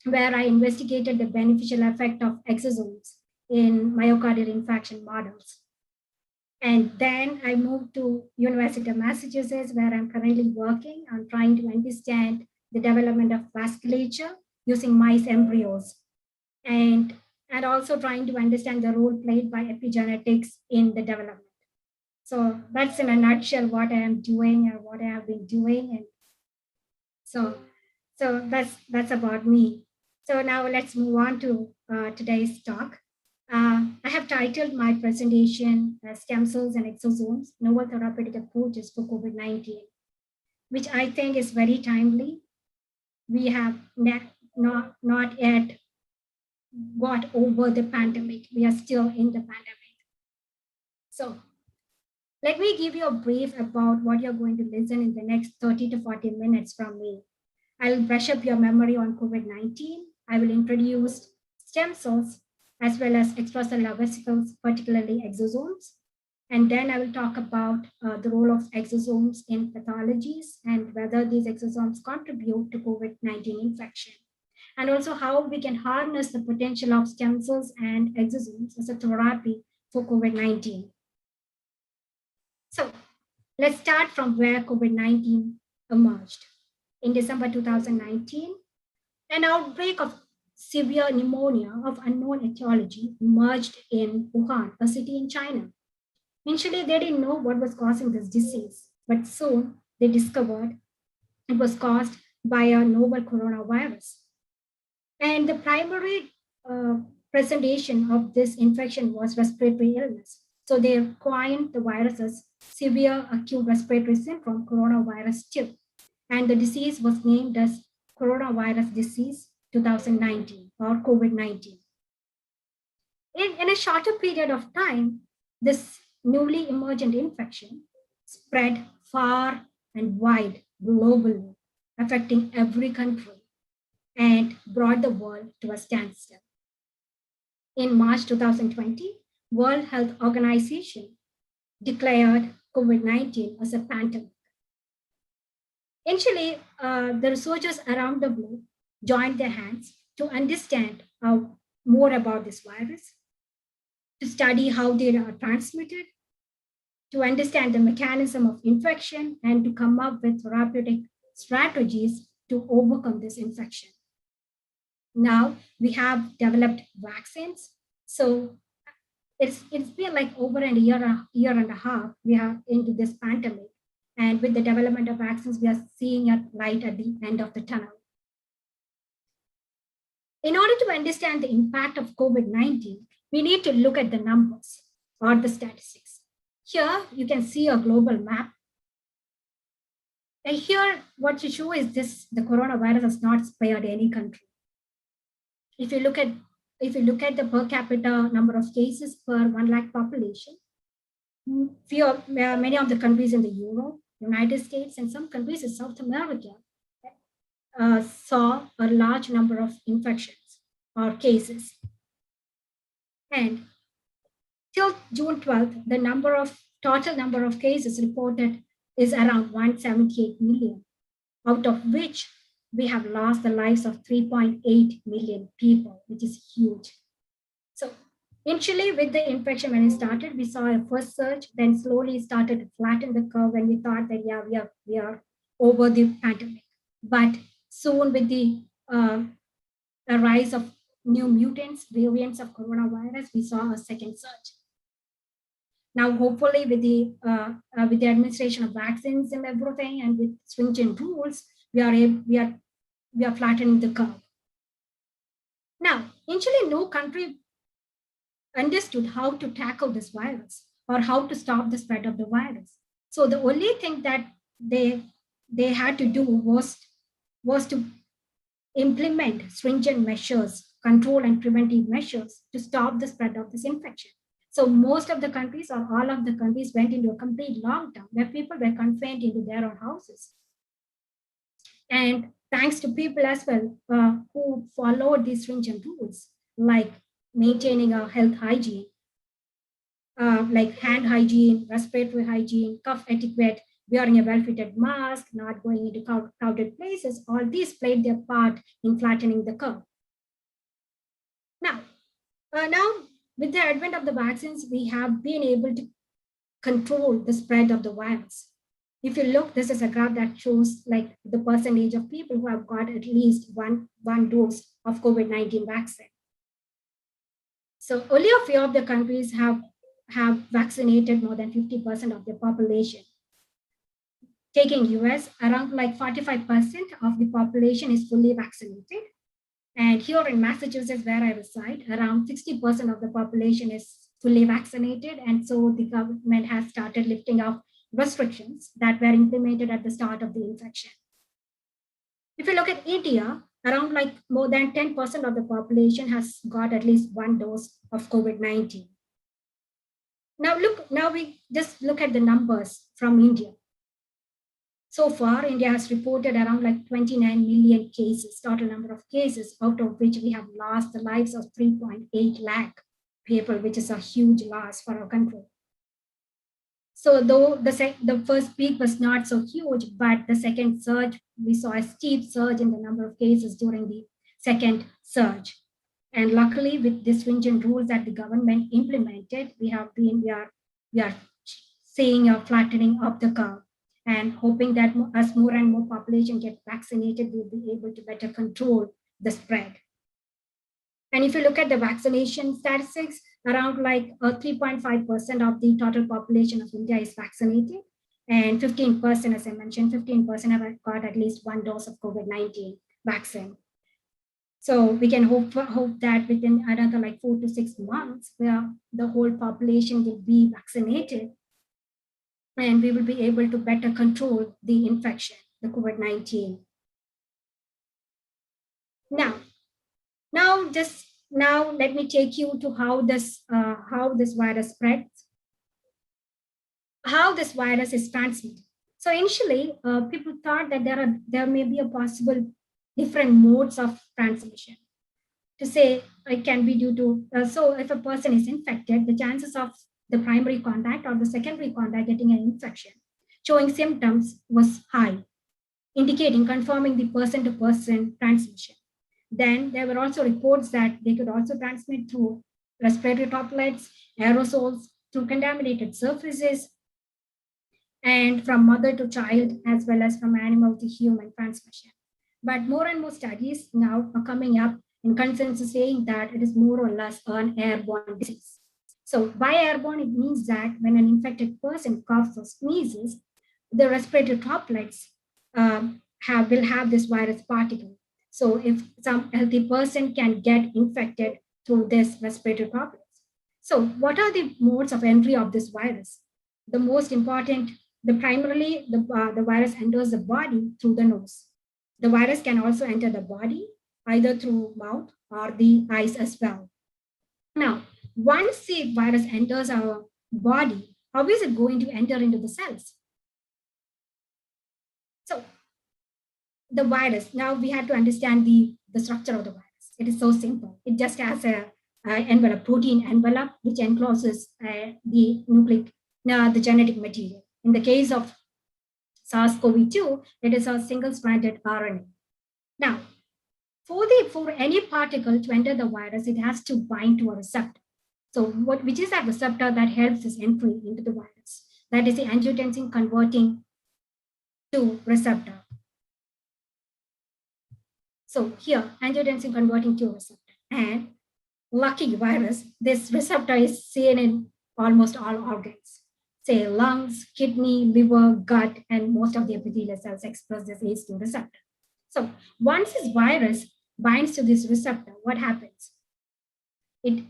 where I investigated the beneficial effect of exosomes in myocardial infarction models. And then I moved to University of Massachusetts, where I'm currently working on trying to understand the development of vasculature using mice embryos, and also trying to understand the role played by epigenetics in the development. So that's in a nutshell what I am doing and what I have been doing. And so that's about me. So now let's move on to today's talk. I have titled my presentation Stem Cells and Exosomes, Novel Therapeutic Approaches for COVID-19, which I think is very timely. We have not yet got over the pandemic. We are still in the pandemic. So let me give you a brief about what you're going to listen in the next 30 to 40 minutes from me. I'll brush up your memory on COVID-19. I will introduce stem cells as well as extracellular vesicles, particularly exosomes. And then I will talk about the role of exosomes in pathologies and whether these exosomes contribute to COVID-19 infection. And also how we can harness the potential of stem cells and exosomes as a therapy for COVID-19. So let's start from where COVID-19 emerged. In December 2019, an outbreak of severe pneumonia of unknown etiology emerged in Wuhan, a city in China. Initially, they didn't know what was causing this disease, but soon they discovered it was caused by a novel coronavirus. And the primary presentation of this infection was respiratory illness. So they coined the virus as severe acute respiratory syndrome, coronavirus 2. And the disease was named as coronavirus disease 2019 or COVID-19. In a shorter period of time, this newly emergent infection spread far and wide globally, affecting every country and brought the world to a standstill. in March 2020, World Health Organization declared COVID-19 as a pandemic. Initially, the researchers around the globe joined their hands to understand more about this virus, to study how they are transmitted, to understand the mechanism of infection, and to come up with therapeutic strategies to overcome this infection. Now we have developed vaccines. So it's been like over a year and a half we are into this pandemic. And with the development of vaccines, we are seeing a light at the end of the tunnel. In order to understand the impact of COVID-19, we need to look at the numbers or the statistics. Here you can see a global map. And here what to show is this: the coronavirus has not spared any country. If you look at the per capita number of cases per 1 lakh population, many of the countries in the Europe, United States, and some countries in South America saw a large number of infections or cases. And till June 12th, the total number of cases reported is around 178 million, out of which we have lost the lives of 3.8 million people, which is huge. So initially with the infection, when it started, we saw a first surge, then slowly started to flatten the curve, and we thought that, yeah, we are over the pandemic. But soon with the rise of new mutants, variants of coronavirus, we saw a second surge. Now, hopefully with the administration of vaccines and everything, and with stringent rules, we are flattening the curve. Now, initially, no country understood how to tackle this virus or how to stop the spread of the virus. So the only thing that they had to do was to implement stringent measures, control and preventive measures to stop the spread of this infection. So most of the countries or all of the countries went into a complete lockdown where people were confined into their own houses. And thanks to people as well who followed these stringent rules, like maintaining a health hygiene, like hand hygiene, respiratory hygiene, cough etiquette, wearing a well-fitted mask, not going into crowded places, all these played their part in flattening the curve. Now with the advent of the vaccines, we have been able to control the spread of the virus. If you look, this is a graph that shows like the percentage of people who have got at least one dose of COVID-19 vaccine. So only a few of the countries have vaccinated more than 50% of their population. Taking US, around like 45% of the population is fully vaccinated. And here in Massachusetts, where I reside, around 60% of the population is fully vaccinated. And so the government has started lifting off restrictions that were implemented at the start of the infection. If you look at India, around like more than 10% of the population has got at least one dose of COVID-19. Now we just look at the numbers from India. So far, India has reported around like 29 million cases, total number of cases, out of which we have lost the lives of 3.8 lakh people, which is a huge loss for our country. So though the first peak was not so huge, but the second surge, we saw a steep surge in the number of cases during the second surge. And luckily, with the stringent rules that the government implemented, we are seeing a flattening of the curve, and hoping that as more and more population get vaccinated, we'll be able to better control the spread. And if you look at the vaccination statistics, around like 3.5% of the total population of India is vaccinated, and 15%, as I mentioned, 15% have got at least one dose of COVID-19 vaccine. So we can hope that within another like 4 to 6 months, where the whole population will be vaccinated, and we will be able to better control the infection, the COVID-19. Now let me take you to how this virus spreads, how this virus is transmitted. So initially, people thought that there may be a possible different modes of transmission. to say it can be due to, so if a person is infected, the chances of the primary contact or the secondary contact getting an infection, showing symptoms was high, indicating, confirming the person-to-person transmission. Then there were also reports that they could also transmit through respiratory droplets, aerosols, through contaminated surfaces, and from mother to child, as well as from animal to human transmission. But more and more studies now are coming up in consensus saying that it is more or less an airborne disease. So by airborne, it means that when an infected person coughs or sneezes, the respiratory droplets will have this virus particle. So if some healthy person can get infected through this respiratory droplets. So what are the modes of entry of this virus? The most important, primarily the virus enters the body through the nose. The virus can also enter the body either through mouth or the eyes as well. Now, once the virus enters our body, how is it going to enter into the cells? So the virus, now we have to understand the structure of the virus. It is so simple. It just has a envelope, protein envelope, which encloses the nucleic, the genetic material. In the case of SARS-CoV-2, it is a single-stranded RNA. Now, for any particle to enter the virus, it has to bind to a receptor. So which is that receptor that helps this entry into the virus? That is the angiotensin converting 2 receptor. So here, angiotensin converting 2 receptor. And lucky virus, this receptor is seen in almost all organs. Say lungs, kidney, liver, gut, and most of the epithelial cells express this ACE2 receptor. So once this virus binds to this receptor, what happens? It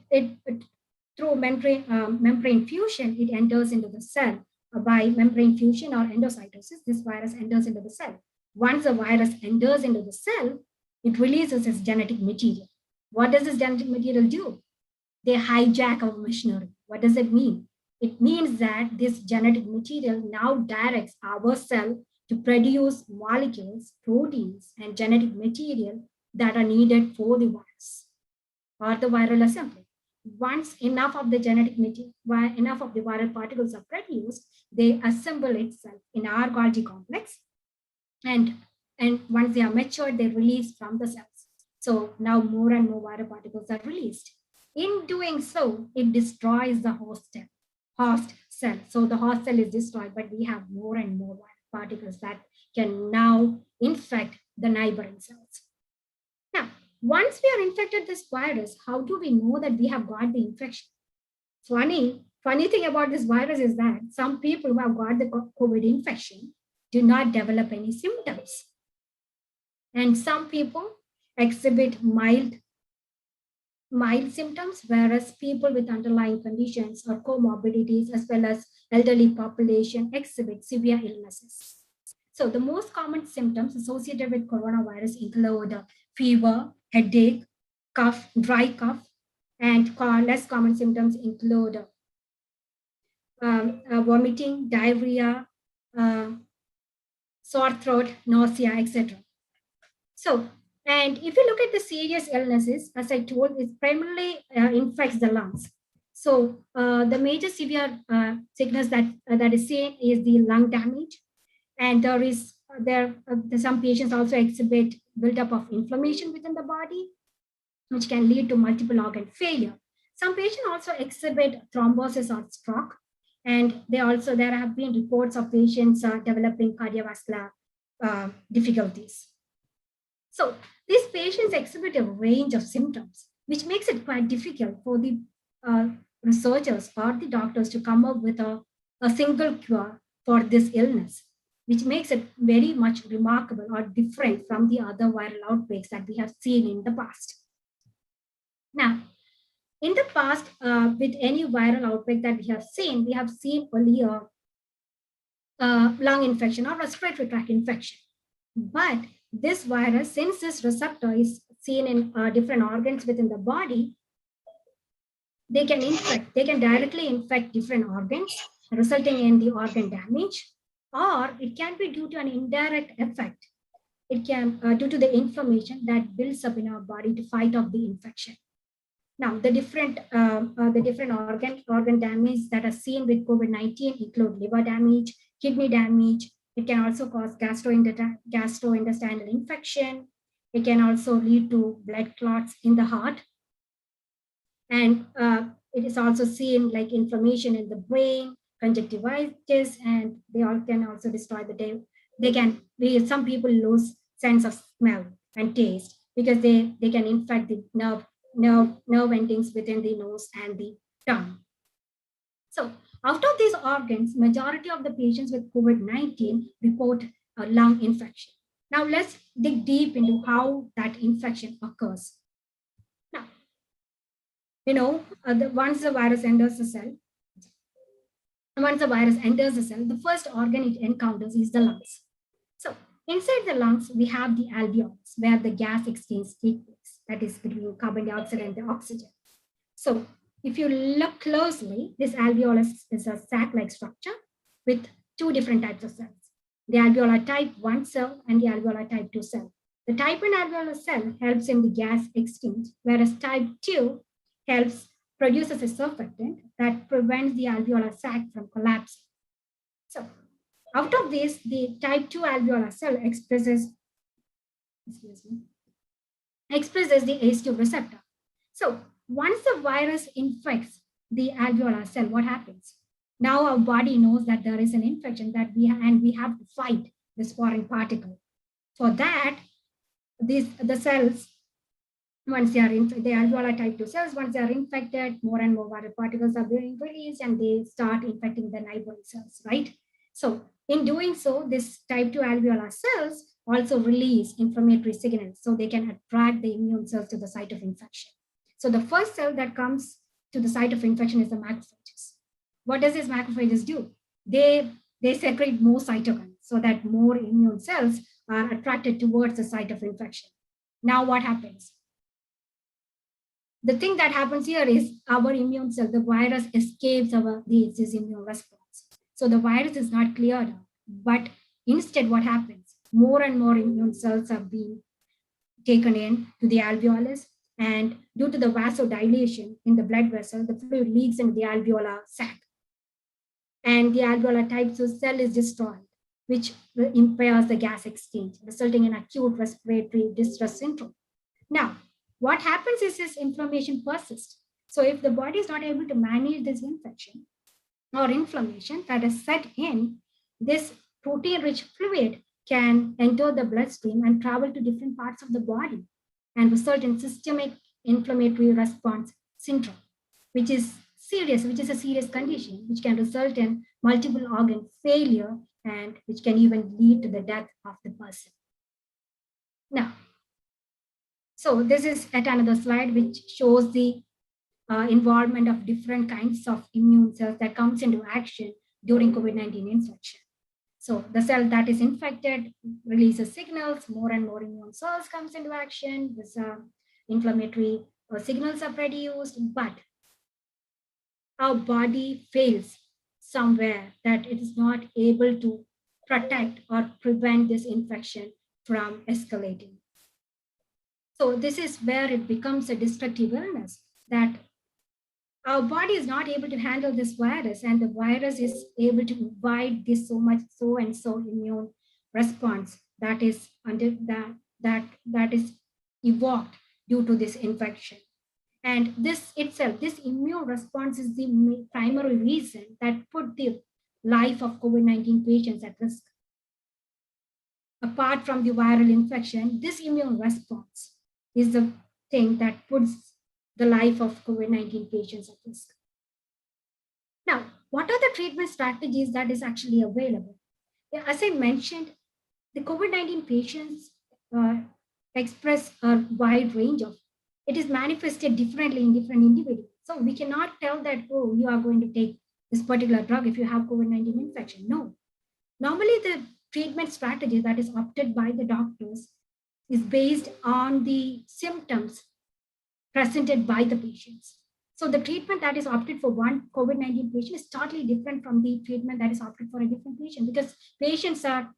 through membrane fusion, it enters into the cell. By membrane fusion or endocytosis, this virus enters into the cell. Once the virus enters into the cell, it releases its genetic material. What does this genetic material do? They hijack our machinery. What does it mean? It means that this genetic material now directs our cell to produce molecules, proteins, and genetic material that are needed for the virus or the viral assembly. Once enough of the genetic material, enough of the viral particles are produced, they assemble itself in our Golgi complex. And once they are matured, they release from the cells. So now more and more viral particles are released. In doing so, it destroys the host cell. So the host cell is destroyed, but we have more and more viral particles that can now infect the neighboring cells. Now, once we are infected this virus, how do we know that we have got the infection? Funny thing about this virus is that some people who have got the COVID infection do not develop any symptoms. And some people exhibit mild symptoms, whereas people with underlying conditions or comorbidities, as well as elderly population, exhibit severe illnesses. So the most common symptoms associated with coronavirus include fever, headache, cough, dry cough, and less common symptoms include vomiting, diarrhea, sore throat, nausea, etc. So, and if you look at the serious illnesses, as I told, it primarily infects the lungs. So the major severe sickness that is seen is the lung damage. And some patients also exhibit buildup of inflammation within the body, which can lead to multiple organ failure. Some patients also exhibit thrombosis or stroke. And there have been reports of patients developing cardiovascular difficulties. So these patients exhibit a range of symptoms, which makes it quite difficult for the researchers or the doctors to come up with a single cure for this illness, which makes it very much remarkable or different from the other viral outbreaks that we have seen in the past. Now, in the past, with any viral outbreak that we have seen only a lung infection or respiratory tract infection. But this virus, since this receptor is seen in different organs within the body, they can directly infect different organs, resulting in the organ damage, or it can be due to an indirect effect. it can, due to the inflammation that builds up in our body to fight off the infection. Now, the different organ damage that are seen with COVID-19 include liver damage, kidney damage. It can also cause gastrointestinal infection. It can also lead to blood clots in the heart. And it is also seen like inflammation in the brain, conjunctivitis, and they all can also destroy the day. Some people lose sense of smell and taste because they can infect the nerve endings within the nose and the tongue. So out of these organs, majority of the patients with COVID-19 report a lung infection. Now let's dig deep into how that infection occurs. Now, once the virus enters the cell, the first organ it encounters is the lungs. So inside the lungs, we have the alveolus, where the gas exchange takes place, that is between carbon dioxide and the oxygen. So if you look closely, this alveolus is a sac-like structure with two different types of cells, the alveolar type 1 cell and the alveolar type 2 cell. The type 1 alveolar cell helps in the gas exchange, whereas type 2 produces a surfactant that prevents the alveolar sac from collapsing. So out of this, the type 2 alveolar cell expresses the ACE2 receptor. So once the virus infects the alveolar cell, what happens? Now our body knows that there is an infection we have to fight this foreign particle. For that, the cells, once they are in the alveolar type 2 cells, once they are infected, more and more viral particles are being released and they start infecting the neighboring cells, right? So in doing so, this type 2 alveolar cells also release inflammatory signals so they can attract the immune cells to the site of infection. So the first cell that comes to the site of infection is the macrophages. What does these macrophages do? They secrete more cytokines so that more immune cells are attracted towards the site of infection. Now what happens? The thing that happens here is our immune cell, the virus escapes this immune response. So the virus is not cleared out, but instead what happens? More and more immune cells are being taken in to the alveolus, and due to the vasodilation in the blood vessel, the fluid leaks into the alveolar sac. And the alveolar type 2 cell is destroyed, which impairs the gas exchange, resulting in acute respiratory distress syndrome. Now, what happens is this inflammation persists. So if the body is not able to manage this infection or inflammation that is set in, this protein-rich fluid can enter the bloodstream and travel to different parts of the body and result in systemic inflammatory response syndrome, which is a serious condition, which can result in multiple organ failure and which can even lead to the death of the person. Now, so this is yet another slide which shows the involvement of different kinds of immune cells that comes into action during COVID-19 infection. So the cell that is infected releases signals, more and more immune cells comes into action, this inflammatory signals are produced, but our body fails somewhere that it is not able to protect or prevent this infection from escalating. So this is where it becomes a destructive illness, that our body is not able to handle this virus, and the virus is able to provide this so immune response that is that is evoked due to this infection. And this immune response is the primary reason that put the life of COVID-19 patients at risk. Apart from the viral infection, this immune response is the thing that puts the life of COVID-19 patients at risk. Now, what are the treatment strategies that is actually available? As I mentioned, the COVID-19 patients express a wide range of, it is manifested differently in different individuals. So we cannot tell that, oh, you are going to take this particular drug if you have COVID-19 infection. No. Normally, the treatment strategy that is opted by the doctors is based on the symptoms presented by the patients. So the treatment that is opted for one COVID-19 patient is totally different from the treatment that is opted for a different patient, because patients are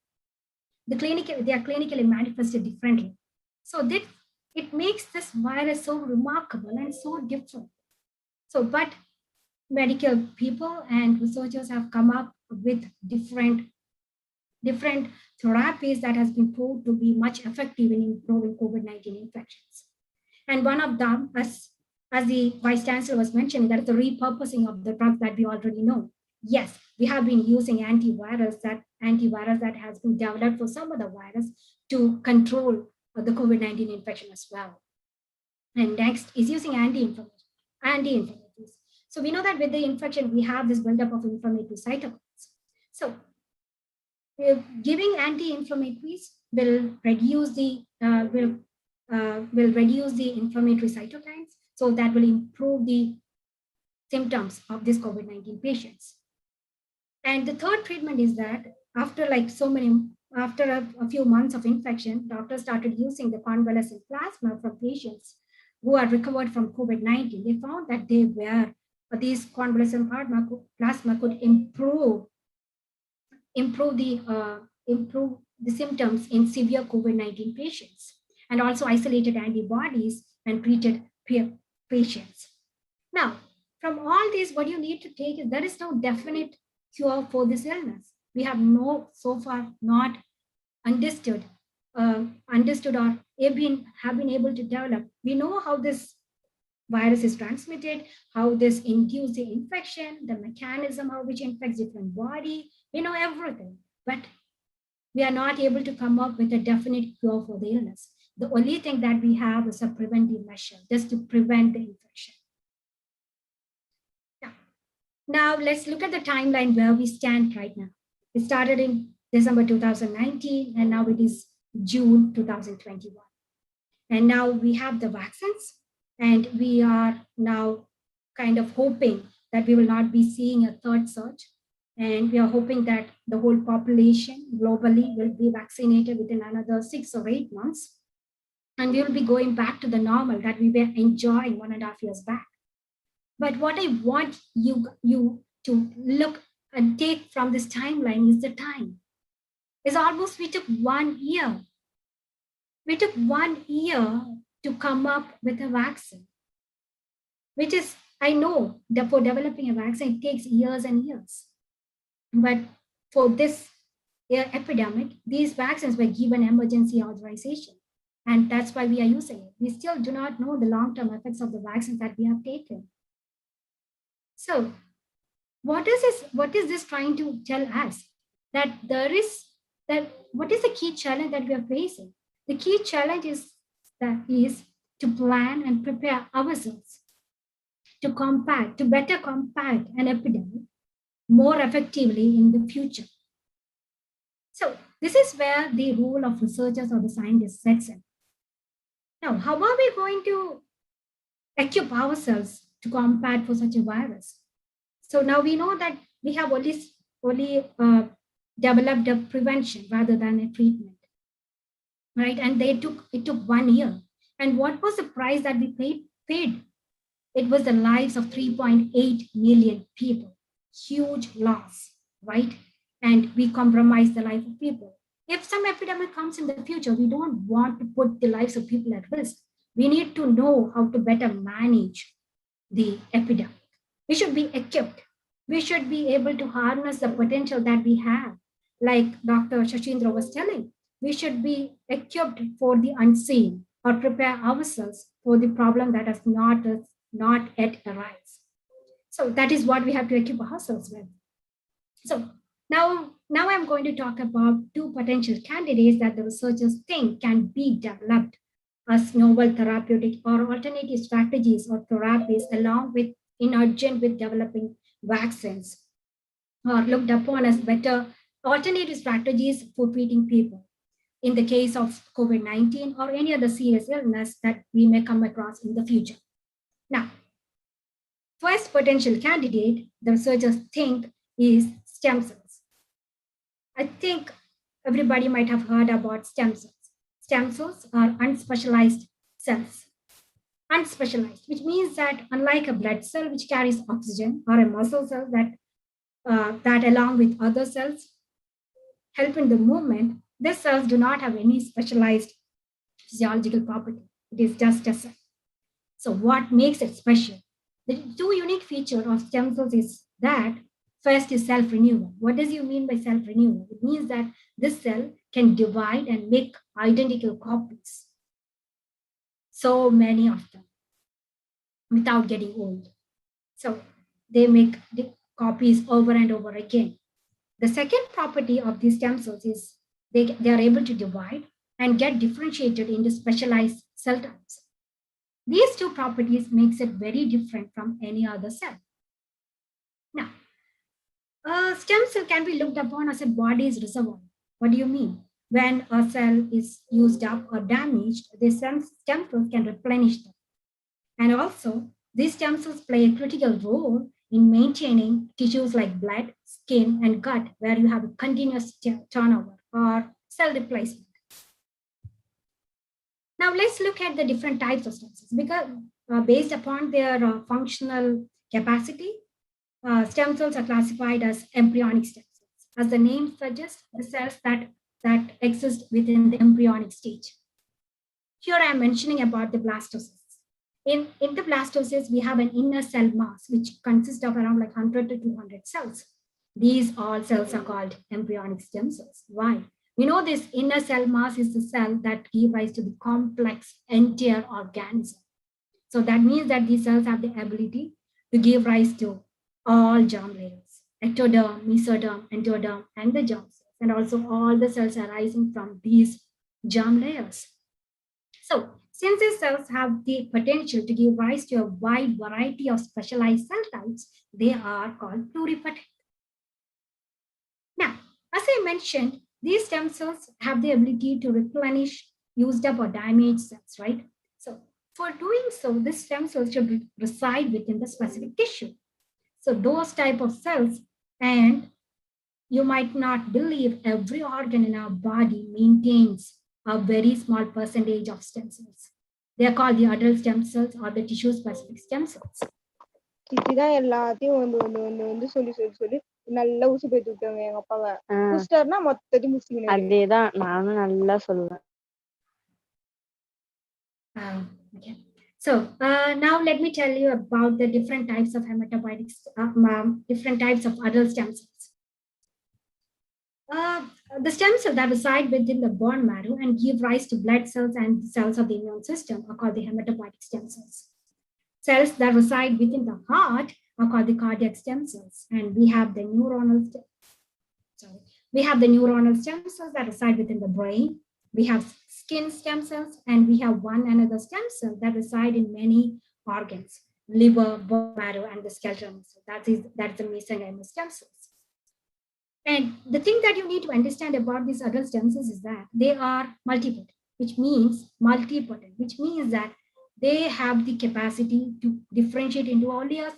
they are clinically manifested differently. So that it makes this virus so remarkable and so different. So, but medical people and researchers have come up with different therapies that has been proved to be much effective in improving COVID-19 infections. And one of them, as the Vice Chancellor was mentioning, that is the repurposing of the drugs that we already know. Yes, we have been using antivirus that has been developed for some other virus to control the COVID-19 infection as well. And next is using anti-inflammatories. So we know that with the infection, we have this buildup of inflammatory cytokines. So giving anti-inflammatories will reduce the inflammatory cytokines, so that will improve the symptoms of this COVID-19 patients. And the third treatment is that after a few months of infection, doctors started using the convalescent plasma from patients who are recovered from COVID-19. They found that these convalescent plasma could improve the symptoms in severe COVID-19 patients, and also isolated antibodies and treated patients. Now, from all this, what you need to take is there is no definite cure for this illness. We have so far not understood or have been able to develop. We know how this virus is transmitted, how this induces the infection, the mechanism how which infects different body. We know everything, but we are not able to come up with a definite cure for the illness. The only thing that we have is a preventive measure, just to prevent the infection. Now let's look at the timeline where we stand right now. It started in December 2019, and now it is June 2021. And now we have the vaccines, and we are now kind of hoping that we will not be seeing a third surge. And we are hoping that the whole population globally will be vaccinated within another 6 or 8 months. And we will be going back to the normal that we were enjoying 1.5 years back. But what I want you to look and take from this timeline is the time. It's almost, we took 1 year. We took 1 year to come up with a vaccine, which is, I know that for developing a vaccine, it takes years and years. But for this epidemic, these vaccines were given emergency authorization. And that's why we are using it. We still do not know the long-term effects of the vaccines that we have taken. So what is this trying to tell us? What is the key challenge that we are facing? The key challenge is to plan and prepare ourselves to better combat an epidemic more effectively in the future. So this is where the role of researchers or the scientists sets in. Now, how are we going to equip ourselves to combat for such a virus? So now we know that we have only developed a prevention rather than a treatment, right? And it took 1 year. And what was the price that we paid? It was the lives of 3.8 million people. Huge loss, right? And we compromised the life of people. If some epidemic comes in the future, we don't want to put the lives of people at risk. We need to know how to better manage the epidemic. We should be equipped. We should be able to harness the potential that we have. Like Dr. Shashindra was telling, we should be equipped for the unseen or prepare ourselves for the problem that has not yet arise. So that is what we have to equip ourselves with. So now I'm going to talk about 2 potential candidates that the researchers think can be developed as novel therapeutic or alternative strategies or therapies in urgent with developing vaccines, or looked upon as better alternative strategies for treating people in the case of COVID-19 or any other serious illness that we may come across in the future. Now, first potential candidate the researchers think is stem cells. I think everybody might have heard about stem cells. Stem cells are unspecialized cells. Unspecialized, which means that unlike a blood cell which carries oxygen, or a muscle cell that along with other cells help in the movement, These cells do not have any specialized physiological property. It is just a cell. So what makes it special? The two unique features of stem cells is that first is self-renewal. What does you mean by self-renewal? It means that this cell can divide and make identical copies. So many of them without getting old. So they make the copies over and over again. The second property of these stem cells is they are able to divide and get differentiated into specialized cell types. These two properties makes it very different from any other cell. Now, a stem cell can be looked upon as a body's reservoir. What do you mean? When a cell is used up or damaged, the stem cells can replenish them. And also, these stem cells play a critical role in maintaining tissues like blood, skin, and gut, where you have a continuous turnover or cell replacement. Now, let's look at the different types of stem cells because based upon their functional capacity, stem cells are classified as embryonic stem cells. As the name suggests, the cells that exist within the embryonic stage. Here I am mentioning about the blastocysts. In the blastocysts, we have an inner cell mass, which consists of around like 100 to 200 cells. These all cells are called embryonic stem cells. Why? You know, this inner cell mass is the cell that gives rise to the complex entire organism. So that means that these cells have the ability to give rise to all germ layers, ectoderm, mesoderm, endoderm, and the germ cells, and also all the cells arising from these germ layers. So since these cells have the potential to give rise to a wide variety of specialized cell types, they are called pluripotent. Now, as I mentioned, these stem cells have the ability to replenish used up or damaged cells, right? So for doing so, this stem cells should reside within the specific tissue. So those type of cells, and you might not believe every organ in our body maintains a very small percentage of stem cells. They are called the adult stem cells or the tissue specific stem cells. இப்படிதான் எல்லாத்தையும் வந்து சொல்லி நல்லா ஊசி போயிட்டு விட்டாங்க எங்க அப்பாவை புடிச்சிட்டாருன்னா மொத்தத்தையும் முடிச்சுக்கணும் அதேதான் நானும் நல்லா சொல்லுவேன். Okay. So now let me tell you about the different types of hematopoietic, different types of adult stem cells. The stem cells that reside within the bone marrow and give rise to blood cells and cells of the immune system are called the hematopoietic stem cells. Cells that reside within the heart are called the cardiac stem cells, and we have the neuronal stem cells that reside within the brain. We have skin stem cells, and we have one another stem cell that reside in many organs, liver, bone marrow, and the skeletal muscle. That's the mesenchymal stem cells. And the thing that you need to understand about these adult stem cells is that they are multipotent, which means that they have the capacity to differentiate into only a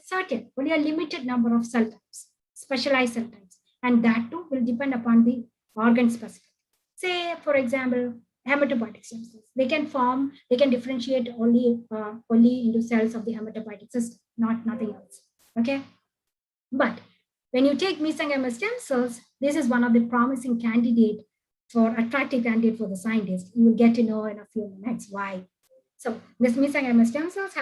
limited number of cell types, specialized cell types, and that too will depend upon the organ specific. Say, for example, hematopoietic stem cells. They can differentiate only into cells of the hematopoietic system, nothing else. Okay, but when you take mesenchymal stem cells, this is one of the promising attractive candidate for the scientist. You will get to know in a few minutes why. So these mesenchymal stem cells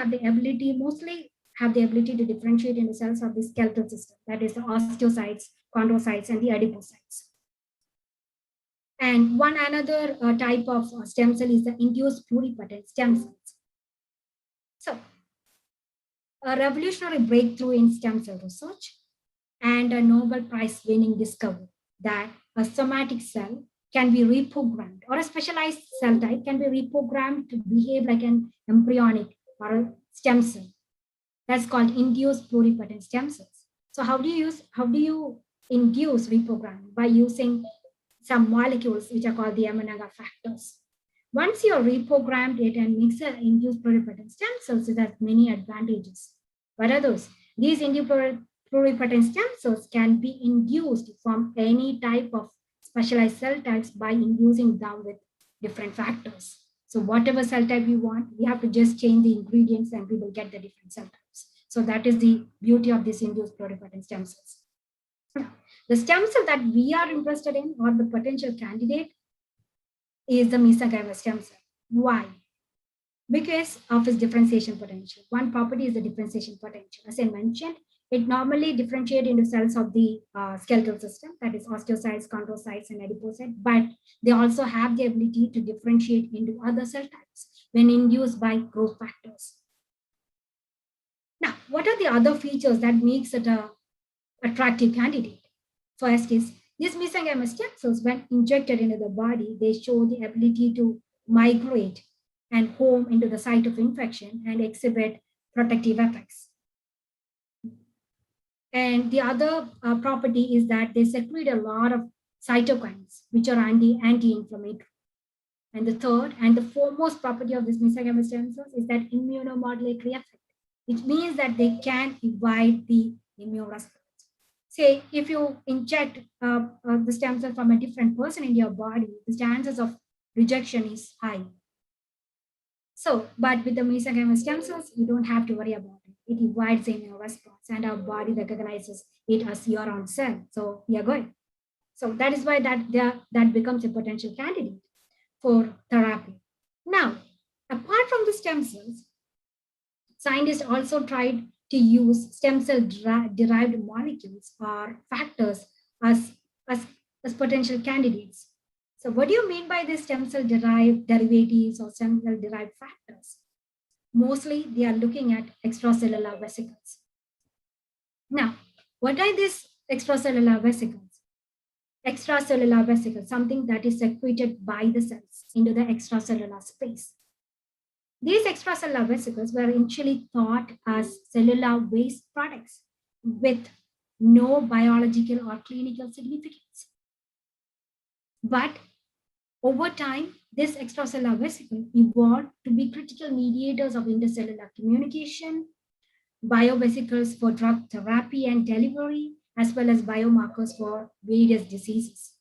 mostly have the ability to differentiate into cells of the skeletal system, that is the osteocytes, chondrocytes, and the adipocytes. And one another type of stem cell is the induced pluripotent stem cells. So a revolutionary breakthrough in stem cell research and a Nobel Prize winning discovery that a somatic cell can be reprogrammed, or a specialized cell type can be reprogrammed to behave like an embryonic or a stem cell. That's called induced pluripotent stem cells. So how do you induce reprogramming? By using some molecules which are called the Yamanaga factors. Once you are reprogrammed it and makes an induced pluripotent stem cells, it has many advantages. What are those? These induced pluripotent stem cells can be induced from any type of specialized cell types by inducing them with different factors. So whatever cell type you want, we have to just change the ingredients and we will get the different cell types. So that is the beauty of this induced pluripotent stem cells. The stem cell that we are interested in, or the potential candidate, is the mesenchymal stem cell. Why? Because of its differentiation potential. One property is the differentiation potential. As I mentioned, it normally differentiates into cells of the skeletal system, that is osteocytes, chondrocytes, and adipocytes, but they also have the ability to differentiate into other cell types when induced by growth factors. Now, what are the other features that makes it a attractive candidate? First is these mesenchymal stem cells, when injected into the body, they show the ability to migrate and home into the site of infection and exhibit protective effects. And the other property is that they secrete a lot of cytokines, which are anti-inflammatory. And the third and the foremost property of this mesenchymal stem cells is that immunomodulatory effect, which means that they can evade the immune response. Say, if you inject the stem cell from a different person in your body, the chances of rejection is high. So, but with the mesenchymal stem cells, you don't have to worry about it. It evades the immune response, and our body recognizes it as your own cell. So we are good. So that is why that becomes a potential candidate for therapy. Now, apart from the stem cells, scientists also tried to use stem cell derived molecules or factors as potential candidates. So what do you mean by the stem cell derived derivatives or stem cell derived factors? Mostly they are looking at extracellular vesicles. Now, what are these extracellular vesicles? Extracellular vesicles, something that is secreted by the cells into the extracellular space. These extracellular vesicles were initially thought as cellular waste products with no biological or clinical significance. But over time, this extracellular vesicle evolved to be critical mediators of intercellular communication, biovesicles for drug therapy and delivery, as well as biomarkers for various diseases.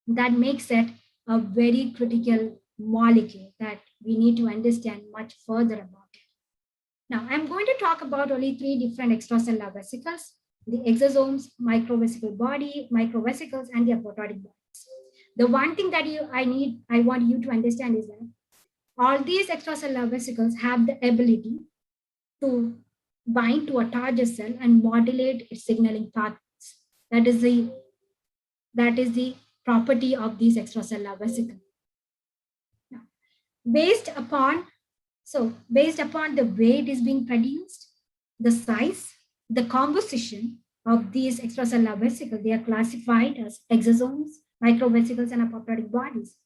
That makes it a very critical molecule that we need to understand much further about it. Now, I'm going to talk about only 3 different extracellular vesicles: the exosomes, microvesicle body, microvesicles, and the apoptotic bodies. The one thing that I want you to understand is that all these extracellular vesicles have the ability to bind to a target cell and modulate its signaling pathways. That is the property of these extracellular vesicles. Now, based upon the way it is being produced, the size, the composition of these extracellular vesicles, they are classified as exosomes, microvesicles, and apoptotic bodies.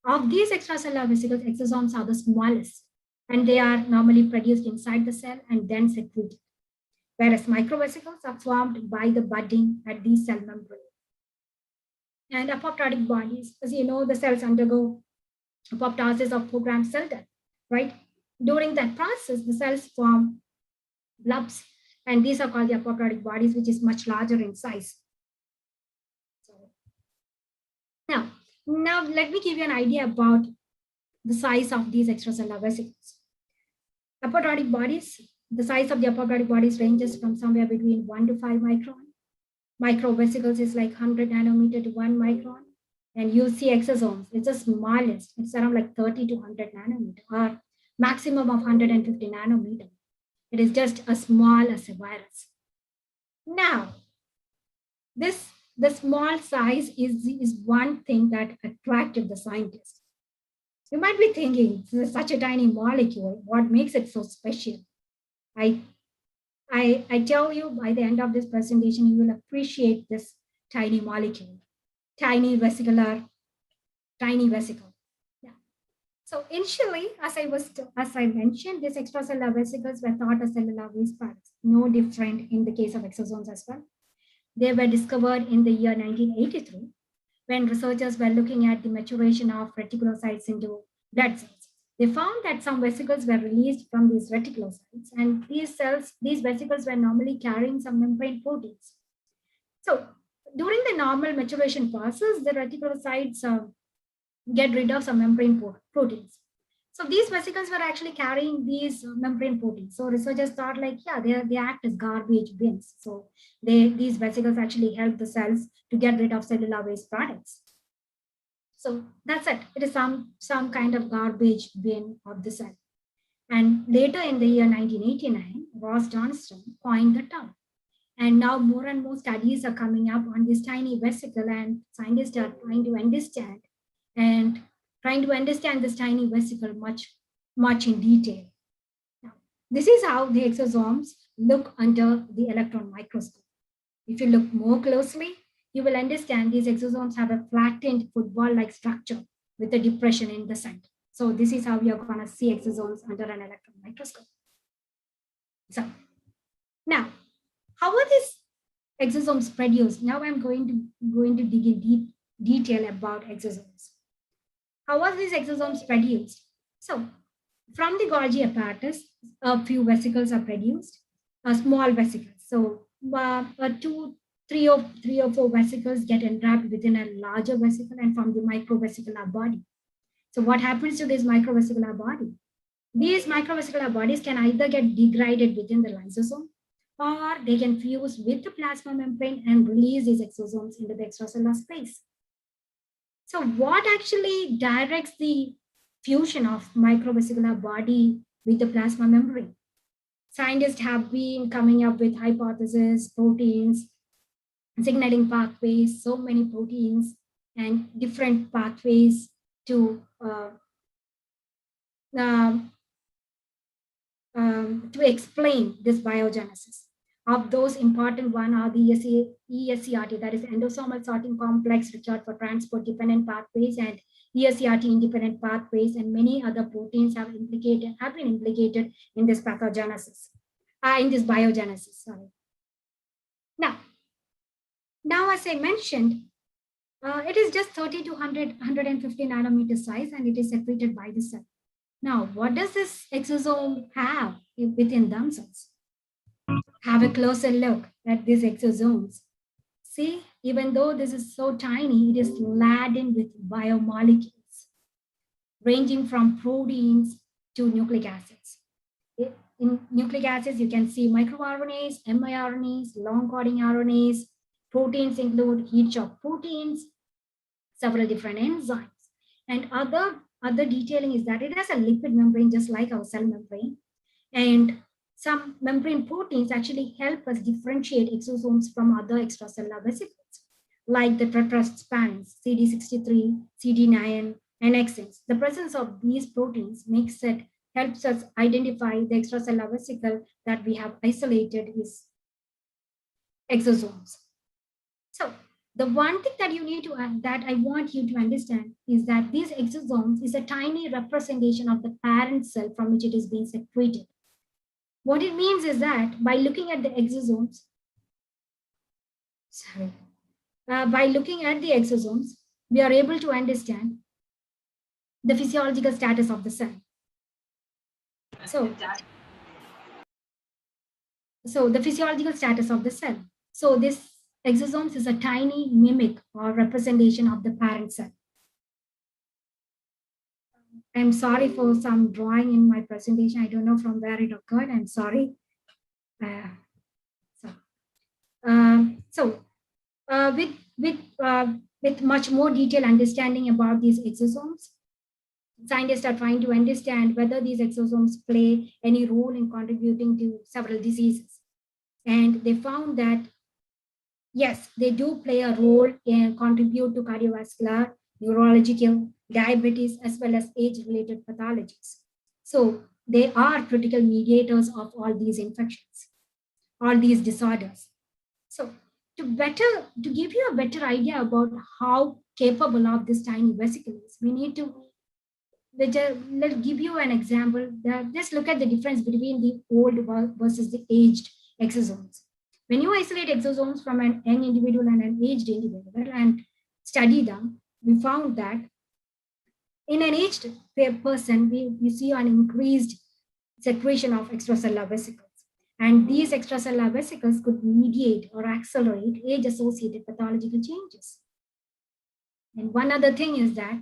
Of these extracellular vesicles, exosomes are the smallest, and they are normally produced inside the cell and then secreted, whereas microvesicles are formed by the budding at the cell membrane. And apoptotic bodies, as you know, the cells undergo apoptosis of programmed cell death, right? During that process, the cells form blobs, and these are called the apoptotic bodies, which is much larger in size. So, now let me give you an idea about the size of these extracellular vesicles. Apoptotic bodies, the size of the apoptotic bodies ranges from somewhere between 1 to 5 micron. Microvesicles is like 100 nanometer to 1 micron. And you see exosomes, it's the smallest. It's around like 30 to 100 nanometer, or maximum of 150 nanometer. It is just as small as a virus. Now, the small size is one thing that attracted the scientists. You might be thinking, this is such a tiny molecule, what makes it so special? I tell you, by the end of this presentation, you will appreciate this tiny molecule, tiny vesicle. Yeah. So initially, as I mentioned, these extracellular vesicles were thought as cellular waste products, no different in the case of exosomes as well. They were discovered in the year 1983 when researchers were looking at the maturation of reticulocytes into blood cells. They found that some vesicles were released from these reticulocytes, and these vesicles were normally carrying some membrane proteins. So during the normal maturation process, the reticulocytes get rid of some membrane proteins. So these vesicles were actually carrying these membrane proteins. So researchers thought like, yeah, they act as garbage bins. So these vesicles actually help the cells to get rid of cellular waste products. So that's it. It is some kind of garbage bin of the cell. And later in the year 1989, Ross Johnston coined the term. And now more and more studies are coming up on this tiny vesicle, and scientists are trying to understand this tiny vesicle much in detail. Now, this is how the exosomes look under the electron microscope. If you look more closely, you will understand these exosomes have a flattened football-like structure with a depression in the center. So this is how we are going to see exosomes under an electron microscope. So now, how are these exosomes produced? Now I'm going to dig in deep detail about exosomes. How are these exosomes produced? So from the Golgi apparatus, a few vesicles are produced, small vesicles. So three or four vesicles get enwrapped within a larger vesicle and form the microvesicular body. So what happens to this microvesicular body? These microvesicular bodies can either get degraded within the lysosome, or they can fuse with the plasma membrane and release these exosomes into the extracellular space. So what actually directs the fusion of microvesicular body with the plasma membrane? Scientists have been coming up with hypotheses, proteins, signaling pathways, so many proteins and different pathways to explain this biogenesis. Of those important one are the ESCRT, that is endosomal sorting complex, required for transport dependent pathways, and ESCRT independent pathways, and many other proteins have been implicated in this pathogenesis, in this biogenesis. Sorry. Now, as I mentioned, it is just 30 to 150 nanometer size, and it is secreted by the cell. Now, what does this exosome have within themselves? Have a closer look at these exosomes. See, even though this is so tiny, it is laden with biomolecules, ranging from proteins to nucleic acids. In nucleic acids, you can see microRNAs, miRNAs, long coding RNAs. Proteins include heat shock proteins, several different enzymes. And other detailing is that it has a lipid membrane, just like our cell membrane. And some membrane proteins actually help us differentiate exosomes from other extracellular vesicles, like the tetraspans, CD63, CD9, and NXins. The presence of these proteins helps us identify the extracellular vesicle that we have isolated is exosomes. So the one thing that that I want you to understand is that these exosomes is a tiny representation of the parent cell from which it is being secreted. What it means is that by looking at the exosomes, we are able to understand the physiological status of the cell. So the physiological status of the cell. So this exosomes is a tiny mimic or representation of the parent cell. I'm sorry for some drawing in my presentation. I don't know from where it occurred. I'm sorry. With much more detailed understanding about these exosomes, scientists are trying to understand whether these exosomes play any role in contributing to several diseases. And they found that, yes, they do play a role and contribute to cardiovascular, neurological, diabetes, as well as age-related pathologies. So they are critical mediators of all these infections, all these disorders. So to give you a better idea about how capable of this tiny vesicle is, we need to let's give you an example. Just look at the difference between the old versus the aged exosomes. When you isolate exosomes from an young individual and an aged individual and study them, we found that in an aged person, we see an increased secretion of extracellular vesicles. And these extracellular vesicles could mediate or accelerate age-associated pathological changes. And one other thing is that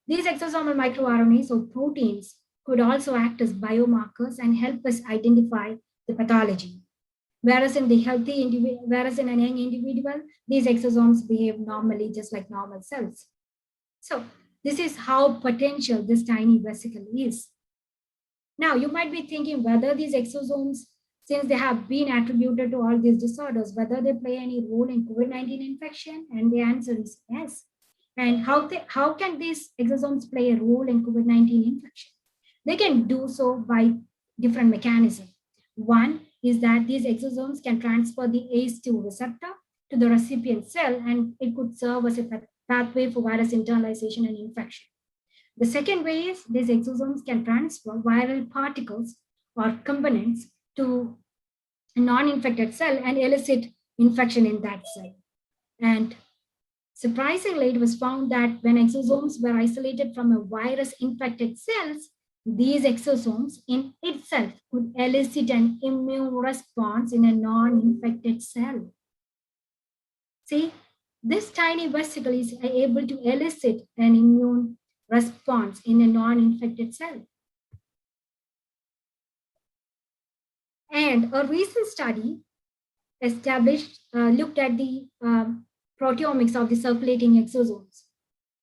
these exosomal microRNAs or proteins could also act as biomarkers and help us identify the pathology. Whereas in a young individual, these exosomes behave normally, just like normal cells. So This is how potential this tiny vesicle is. Now, you might be thinking whether these exosomes, since they have been attributed to all these disorders, whether they play any role in COVID-19 infection, and the answer is yes. And how can these exosomes play a role in COVID-19 infection? They can do so by different mechanisms. One is that these exosomes can transfer the ACE2 receptor to the recipient cell, and it could serve as a pathway for virus internalization and infection. The second way is these exosomes can transfer viral particles or components to a non-infected cell and elicit infection in that cell. And surprisingly, it was found that when exosomes were isolated from a virus-infected cells, these exosomes in itself could elicit an immune response in a non-infected cell. See, this tiny vesicle is able to elicit an immune response in a non-infected cell. And a recent study looked at the proteomics of the circulating exosomes.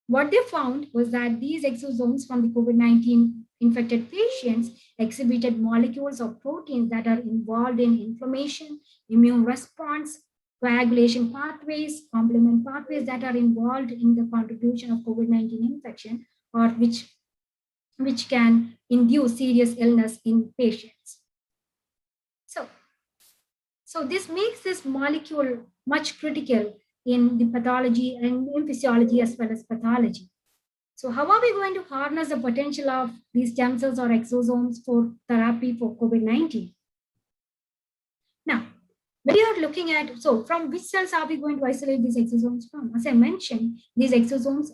What they found was that these exosomes from the COVID-19 infected patients exhibited molecules of proteins that are involved in inflammation, immune response, coagulation pathways, complement pathways that are involved in the contribution of COVID-19 infection, or which can induce serious illness in patients. So this makes this molecule much critical in the pathology and in physiology as well as pathology. So how are we going to harness the potential of these stem cells or exosomes for therapy for COVID-19? Now, when you are looking at, so from which cells are we going to isolate these exosomes from? As I mentioned, these exosomes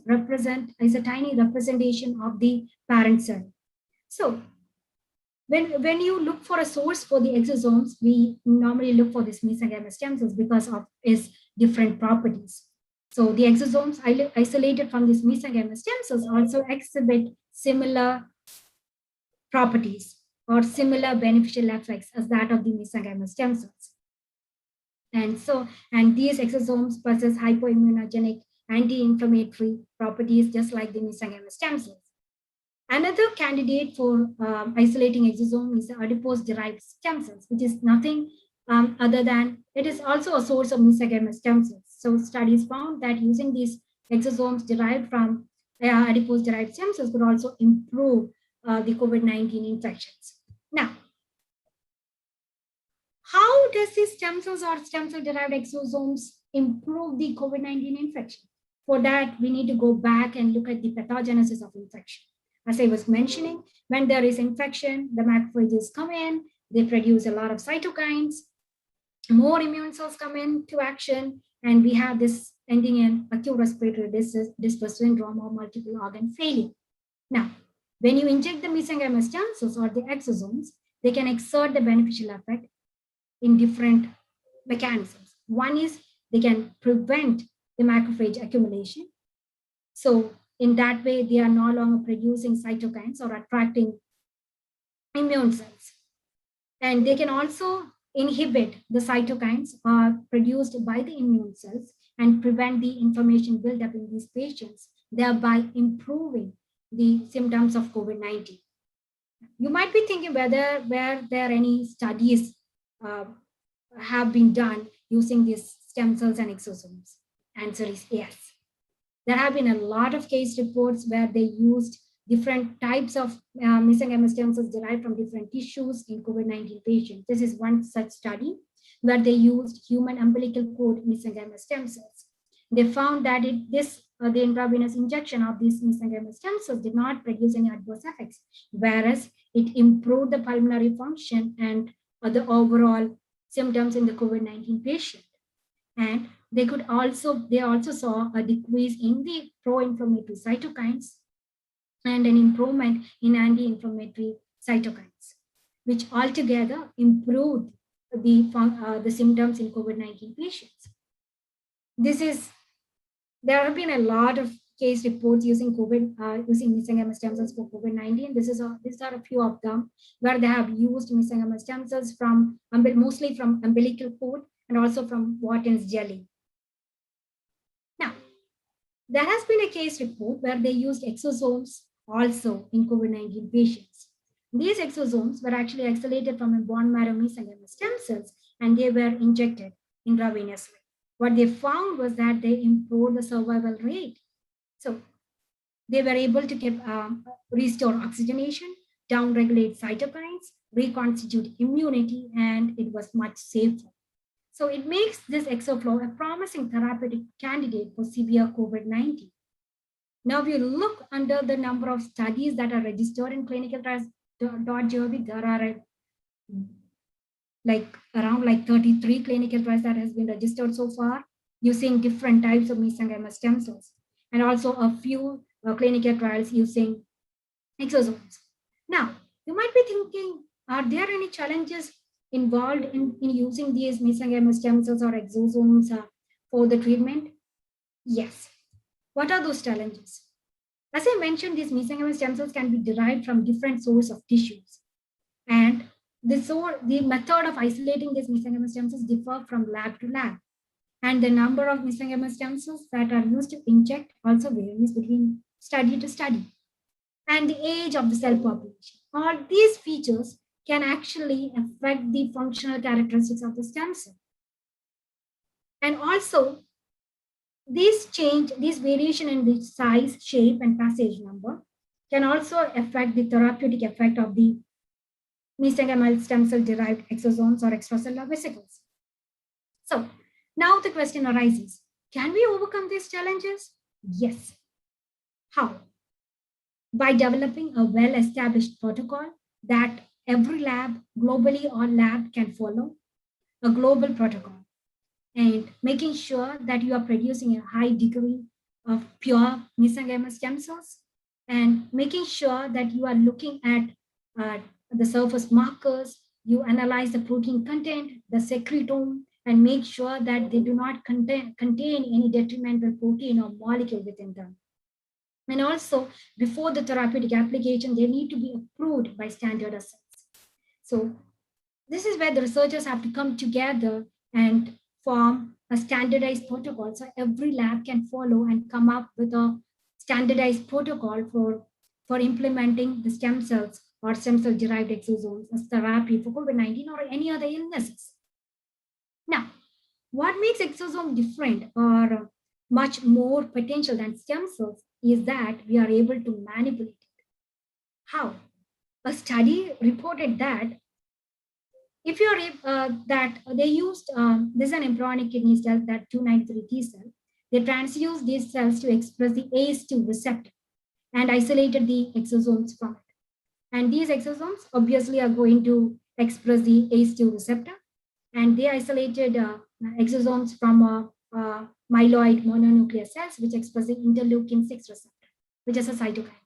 is a tiny representation of the parent cell. So when you look for a source for the exosomes, we normally look for this mesenchymal stem cells because of its different properties. So the exosomes isolated from these mesenchymal stem cells also exhibit similar properties or similar beneficial effects as that of the mesenchymal stem cells. And these exosomes possess hypoimmunogenic, anti-inflammatory properties just like the mesenchymal stem cells. Another candidate for isolating exosome is the adipose-derived stem cells, which is nothing other than, it is also a source of mesenchymal stem cells. So studies found that using these exosomes derived from adipose-derived stem cells could also improve the COVID-19 infections. Now, how does these stem cells or stem cell-derived exosomes improve the COVID-19 infection? For that, we need to go back and look at the pathogenesis of infection. As I was mentioning, when there is infection, the macrophages come in, they produce a lot of cytokines, more immune cells come into action, and we have this ending in acute respiratory distress syndrome or multiple organ failure. Now, when you inject the mesenchymal stem cells or the exosomes, they can exert the beneficial effect in different mechanisms. One is they can prevent the macrophage accumulation. So in that way, they are no longer producing cytokines or attracting immune cells. And they can also inhibit the cytokines produced by the immune cells and prevent the inflammation buildup in these patients, thereby improving the symptoms of COVID-19. You might be thinking whether there are any studies have been done using these stem cells and exosomes. Answer is yes. There have been a lot of case reports where they used different types of mesenchymal stem cells derived from different tissues in COVID-19 patients. This is one such study where they used human umbilical cord mesenchymal stem cells. They found that the intravenous injection of these mesenchymal stem cells did not produce any adverse effects, whereas it improved the pulmonary function and the overall symptoms in the COVID-19 patient. And they also saw a decrease in the pro-inflammatory cytokines and an improvement in anti-inflammatory cytokines, which altogether improved the symptoms in COVID-19 patients. There have been a lot of case reports using mesenchymal stem cells for COVID-19. These are a few of them where they have used mesenchymal stem cells mostly from umbilical cord and also from Watkins jelly. Now, There has been a case report where they used exosomes also in COVID-19 patients. These exosomes were actually isolated from a bone marrow mesenchymal stem cells and they were injected intravenously. What they found was that they improved the survival rate. So they were able to restore oxygenation, downregulate cytokines, reconstitute immunity, and it was much safer. So it makes this exoflow a promising therapeutic candidate for severe COVID-19. Now, if you look under the number of studies that are registered in clinicaltrials.gov, there are around 33 clinical trials that has been registered so far using different types of mesenchymal stem cells, and also a few clinical trials using exosomes. Now, you might be thinking, are there any challenges involved in using these mesenchymal stem cells or exosomes for the treatment? Yes. What are those challenges? As I mentioned, these mesenchymal stem cells can be derived from different sources of tissues. And the method of isolating these mesenchymal stem cells differ from lab to lab. And the number of mesenchymal stem cells that are used to inject also varies between study to study. And the age of the cell population. All these features can actually affect the functional characteristics of the stem cell. And also, this variation in the size, shape, and passage number can also affect the therapeutic effect of the mesenchymal stem cell derived exosomes or extracellular vesicles. So now the question arises, can we overcome these challenges? Yes. How? By developing a well-established protocol that every lab, globally or lab, can follow, a global protocol, and making sure that you are producing a high degree of pure mesenchymal stem cells, and making sure that you are looking at the surface markers, you analyze the protein content, the secretome, and make sure that they do not contain any detrimental protein or molecule within them. And also, before the therapeutic application, they need to be approved by standard assays. So this is where the researchers have to come together and form a standardized protocol so every lab can follow and come up with a standardized protocol for implementing the stem cells or stem cell derived exosomes as therapy for COVID-19 or any other illnesses. Now, what makes exosome different or much more potential than stem cells is that we are able to manipulate it. How? A study reported that if you're that they used this is an embryonic kidney cell, that 293 T cell, they transfused these cells to express the ACE2 receptor and isolated the exosomes from it. And these exosomes obviously are going to express the ACE2 receptor, and they isolated exosomes from myeloid mononuclear cells, which express the interleukin 6 receptor, which is a cytokine.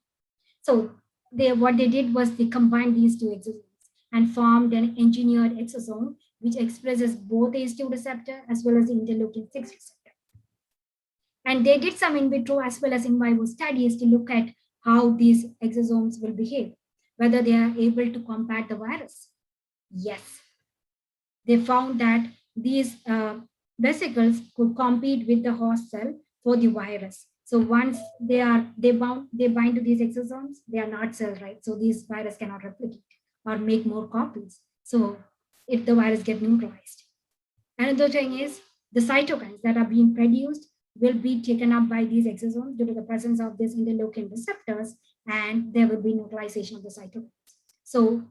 So what they did was they combined these two exosomes and formed an engineered exosome, which expresses both ACE2 receptor as well as the interleukin 6 receptor. And they did some in vitro as well as in vivo studies to look at how these exosomes will behave, whether they are able to combat the virus. Yes, they found that these vesicles could compete with the host cell for the virus. So once they bind to these exosomes, they are not cell, right? So these virus cannot replicate or make more copies. So if the virus gets neutralized. Another thing is the cytokines that are being produced will be taken up by these exosomes due to the presence of these interleukin receptors, and there will be neutralization of the cytokines. So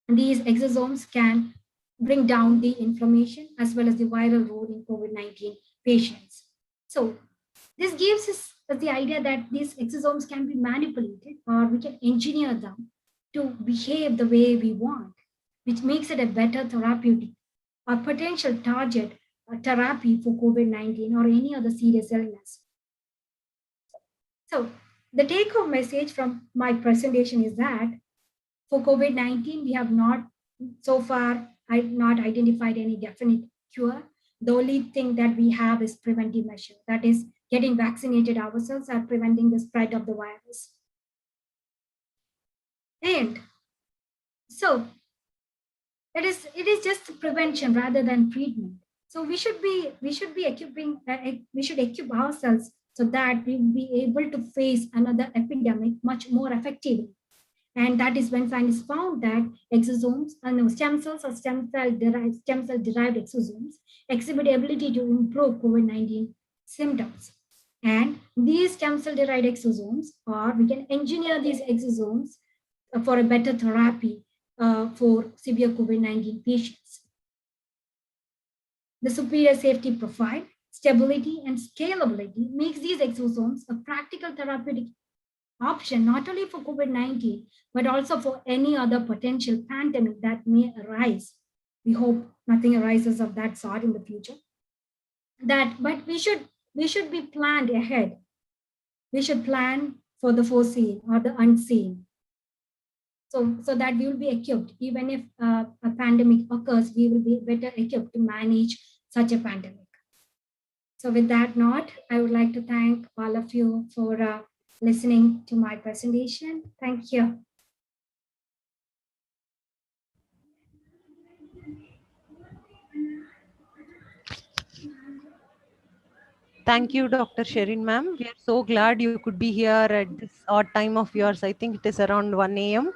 these exosomes can bring down the inflammation as well as the viral load in COVID-19 patients. So this gives us the idea that these exosomes can be manipulated or we can engineer them to behave the way we want, which makes it a better therapeutic or potential target therapy for COVID-19 or any other serious illness. So the take-home message from my presentation is that for COVID-19, we have not so far not identified any definite cure. The only thing that we have is preventive measure, that is getting vaccinated ourselves are preventing the spread of the virus. And so it is just prevention rather than treatment. So we should equip ourselves so that we will be able to face another epidemic much more effectively. And that is when scientists found that exosomes, stem cells or stem cell derived exosomes exhibit the ability to improve COVID-19 symptoms. And these stem cell derived exosomes, or we can engineer these exosomes for a better therapy for severe COVID-19 patients. The superior safety profile, stability, and scalability makes these exosomes a practical therapeutic option, not only for COVID-19, but also for any other potential pandemic that may arise. We hope nothing arises of that sort in the future. But we should be planned ahead. We should plan for the foreseen or the unseen. So that we will be equipped, even if a pandemic occurs, we will be better equipped to manage such a pandemic. So with that note, I would like to thank all of you for listening to my presentation. Thank you. Thank you, Dr. Sherin ma'am. We are so glad you could be here at this odd time of yours. I think it is around 1 a.m.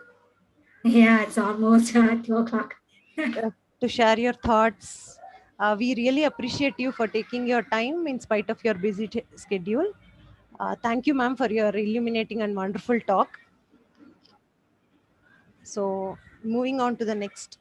Yeah, it's almost 2 o'clock. To share your thoughts. We really appreciate you for taking your time in spite of your busy schedule. Thank you, ma'am, for your illuminating and wonderful talk. So moving on to the next.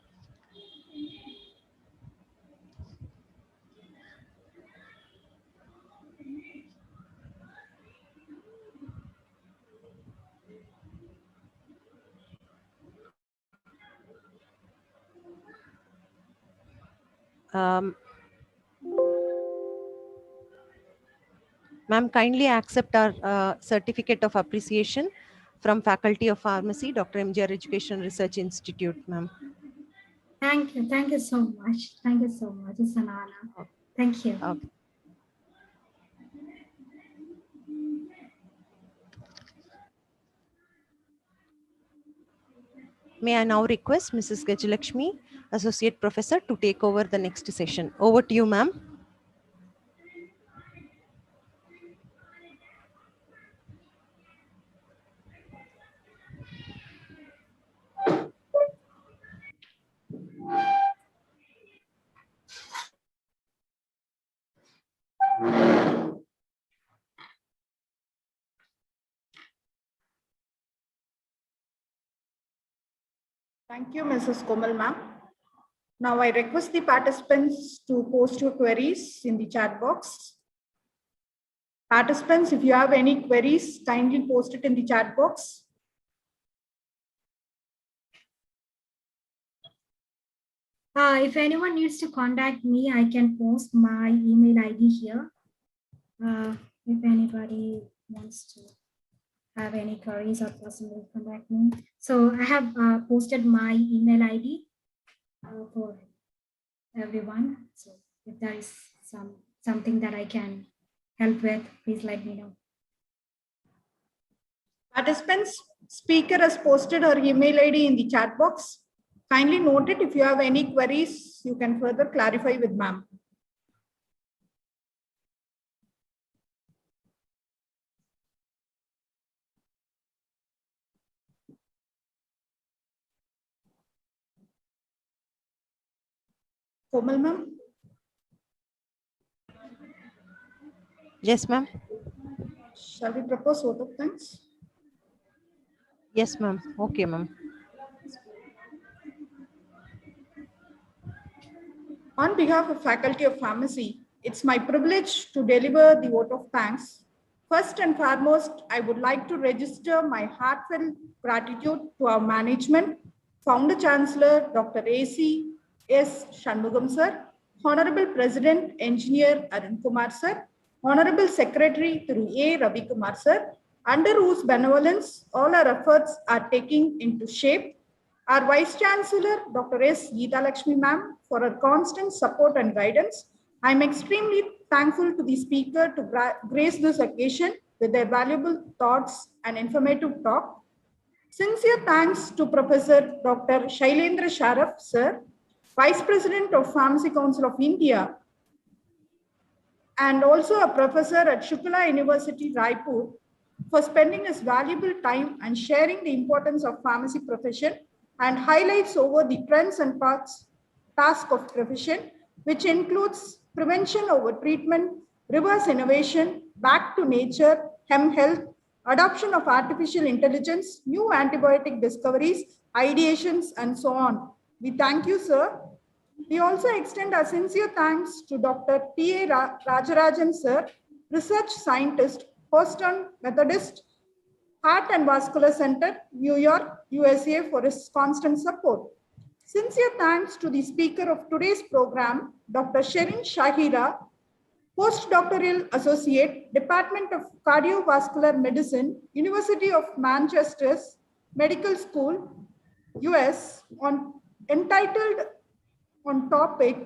Ma'am, kindly accept our certificate of appreciation from Faculty of Pharmacy, Dr. MGR Education Research Institute, ma'am. Thank you so much. Thank you so much. It's an honor. Thank you. Okay. May I now request Mrs. Gajalakshmi, Associate Professor, to take over the next session. Over to you, ma'am. Thank you, Mrs. Komal ma'am. Now I request the participants to post your queries in the chat box. Participants, if you have any queries, kindly post it in the chat box. If anyone needs to contact me, I can post my email ID here. If anybody wants to have any queries or personally contact me. So I have posted my email ID for everyone. So if there is something that I can help with, please let me know. Participants, speaker has posted her email ID in the chat box. Kindly note it. If you have any queries, you can further clarify with ma'am. Komal ma'am. Yes, ma'am. Shall we propose vote of thanks? Yes, ma'am. Okay, ma'am. On behalf of Faculty of Pharmacy, it's my privilege to deliver the vote of thanks. First and foremost, I would like to register my heartfelt gratitude to our management, Founder Chancellor Dr. A.C. S. Shanmugam sir, Honorable President Engineer Arun Kumar sir, Honorable Secretary Thiru A. Ravi Kumar sir, under whose benevolence all our efforts are taking into shape. Our Vice Chancellor, Dr. S. Geeta Lakshmi ma'am, for her constant support and guidance. I'm extremely thankful to the speaker to grace this occasion with their valuable thoughts and informative talk. Sincere thanks to Professor Dr. Shailendra Sharaf, sir, Vice President of Pharmacy Council of India, and also a professor at Shukla University, Raipur, for spending his valuable time and sharing the importance of pharmacy profession and highlights over the trends and paths task of profession, which includes prevention over treatment, reverse innovation, back to nature, hem health, adoption of artificial intelligence, new antibiotic discoveries, ideations, and so on. We thank you, sir. We also extend our sincere thanks to Dr. T.A. Rajarajan, sir, research scientist, Houston Methodist Heart and Vascular Center, New York, USA, for his constant support. Sincere thanks to the speaker of today's program, Dr. Sherin Shahira, Postdoctoral Associate, Department of Cardiovascular Medicine, University of Manchester's Medical School, US, entitled on topic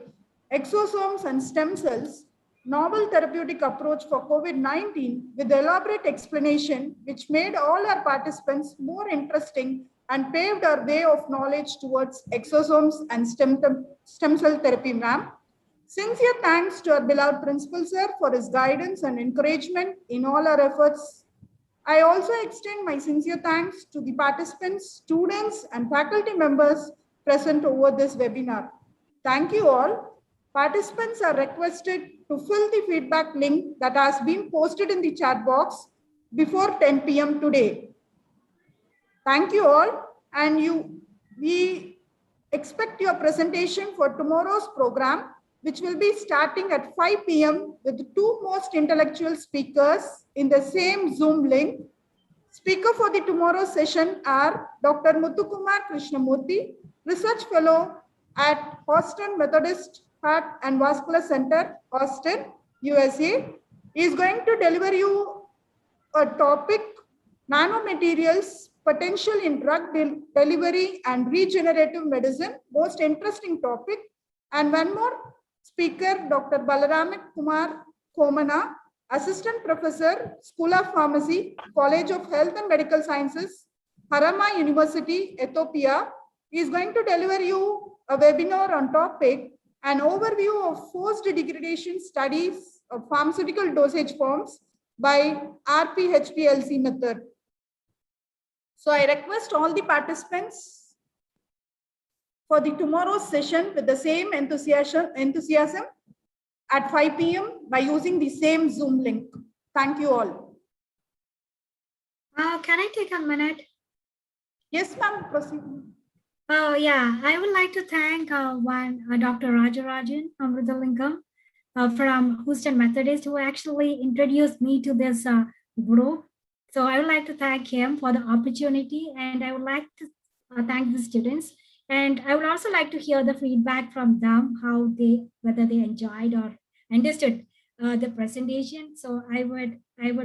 exosomes and stem cells, novel therapeutic approach for COVID-19, with elaborate explanation which made all our participants more interesting and paved our way of knowledge towards exosomes and stem cell therapy, ma'am. Sincere thanks to our beloved principal, sir, for his guidance and encouragement in all our efforts. I also extend my sincere thanks to the participants, students, and faculty members present over this webinar. Thank you all. Participants are requested to fill the feedback link that has been posted in the chat box before 10 p.m. today. Thank you all, and we expect your presentation for tomorrow's program, which will be starting at 5 p.m. with the two most intellectual speakers in the same Zoom link. Speaker for the tomorrow's session are Dr. Muthukumar Krishnamurthy, Research Fellow at Houston Methodist Heart and Vascular Center, Austin, USA. He is going to deliver you a topic, nanomaterials, potential in drug delivery and regenerative medicine, most interesting topic. And one more speaker, Dr. Balaramak Kumar Komana, Assistant Professor, School of Pharmacy, College of Health and Medical Sciences, Harama University, Ethiopia. He is going to deliver you a webinar on topic, an overview of forced degradation studies of pharmaceutical dosage forms by RPHPLC method. So I request all the participants for the tomorrow's session with the same enthusiasm at 5 p.m. by using the same Zoom link. Thank you all. Can I take a minute? Yes, ma'am, proceed. Oh, yeah. I would like to thank Dr. Rajarajan Amrutalingam from Houston Methodist, who actually introduced me to this group. So I would like to thank him for the opportunity, and I would like to thank the students. And I would also like to hear the feedback from them, whether they enjoyed or understood the presentation. So I would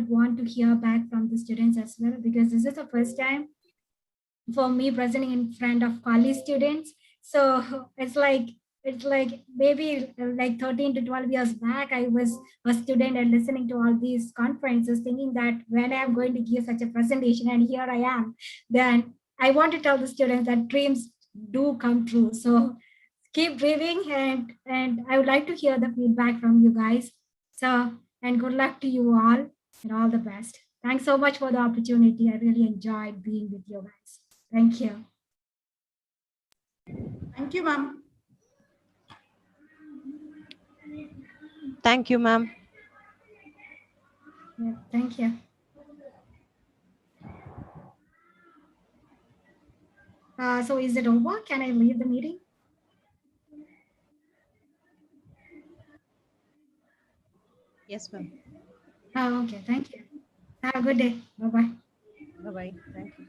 want to hear back from the students as well, because this is the first time for me presenting in front of college students. So it's like maybe like 13 to 12 years back, I was a student and listening to all these conferences, thinking that when I'm going to give such a presentation, and here I am, then I want to tell the students that dreams do come true. So keep dreaming, and I would like to hear the feedback from you guys. So, and good luck to you all, and all the best. Thanks so much for the opportunity. I really enjoyed being with you guys. Thank you. Thank you, ma'am. Thank you, ma'am. Yeah, thank you. So is it over? Can I leave the meeting? Yes, ma'am. Oh, okay. Thank you. Have a good day. Bye-bye. Bye-bye. Thank you.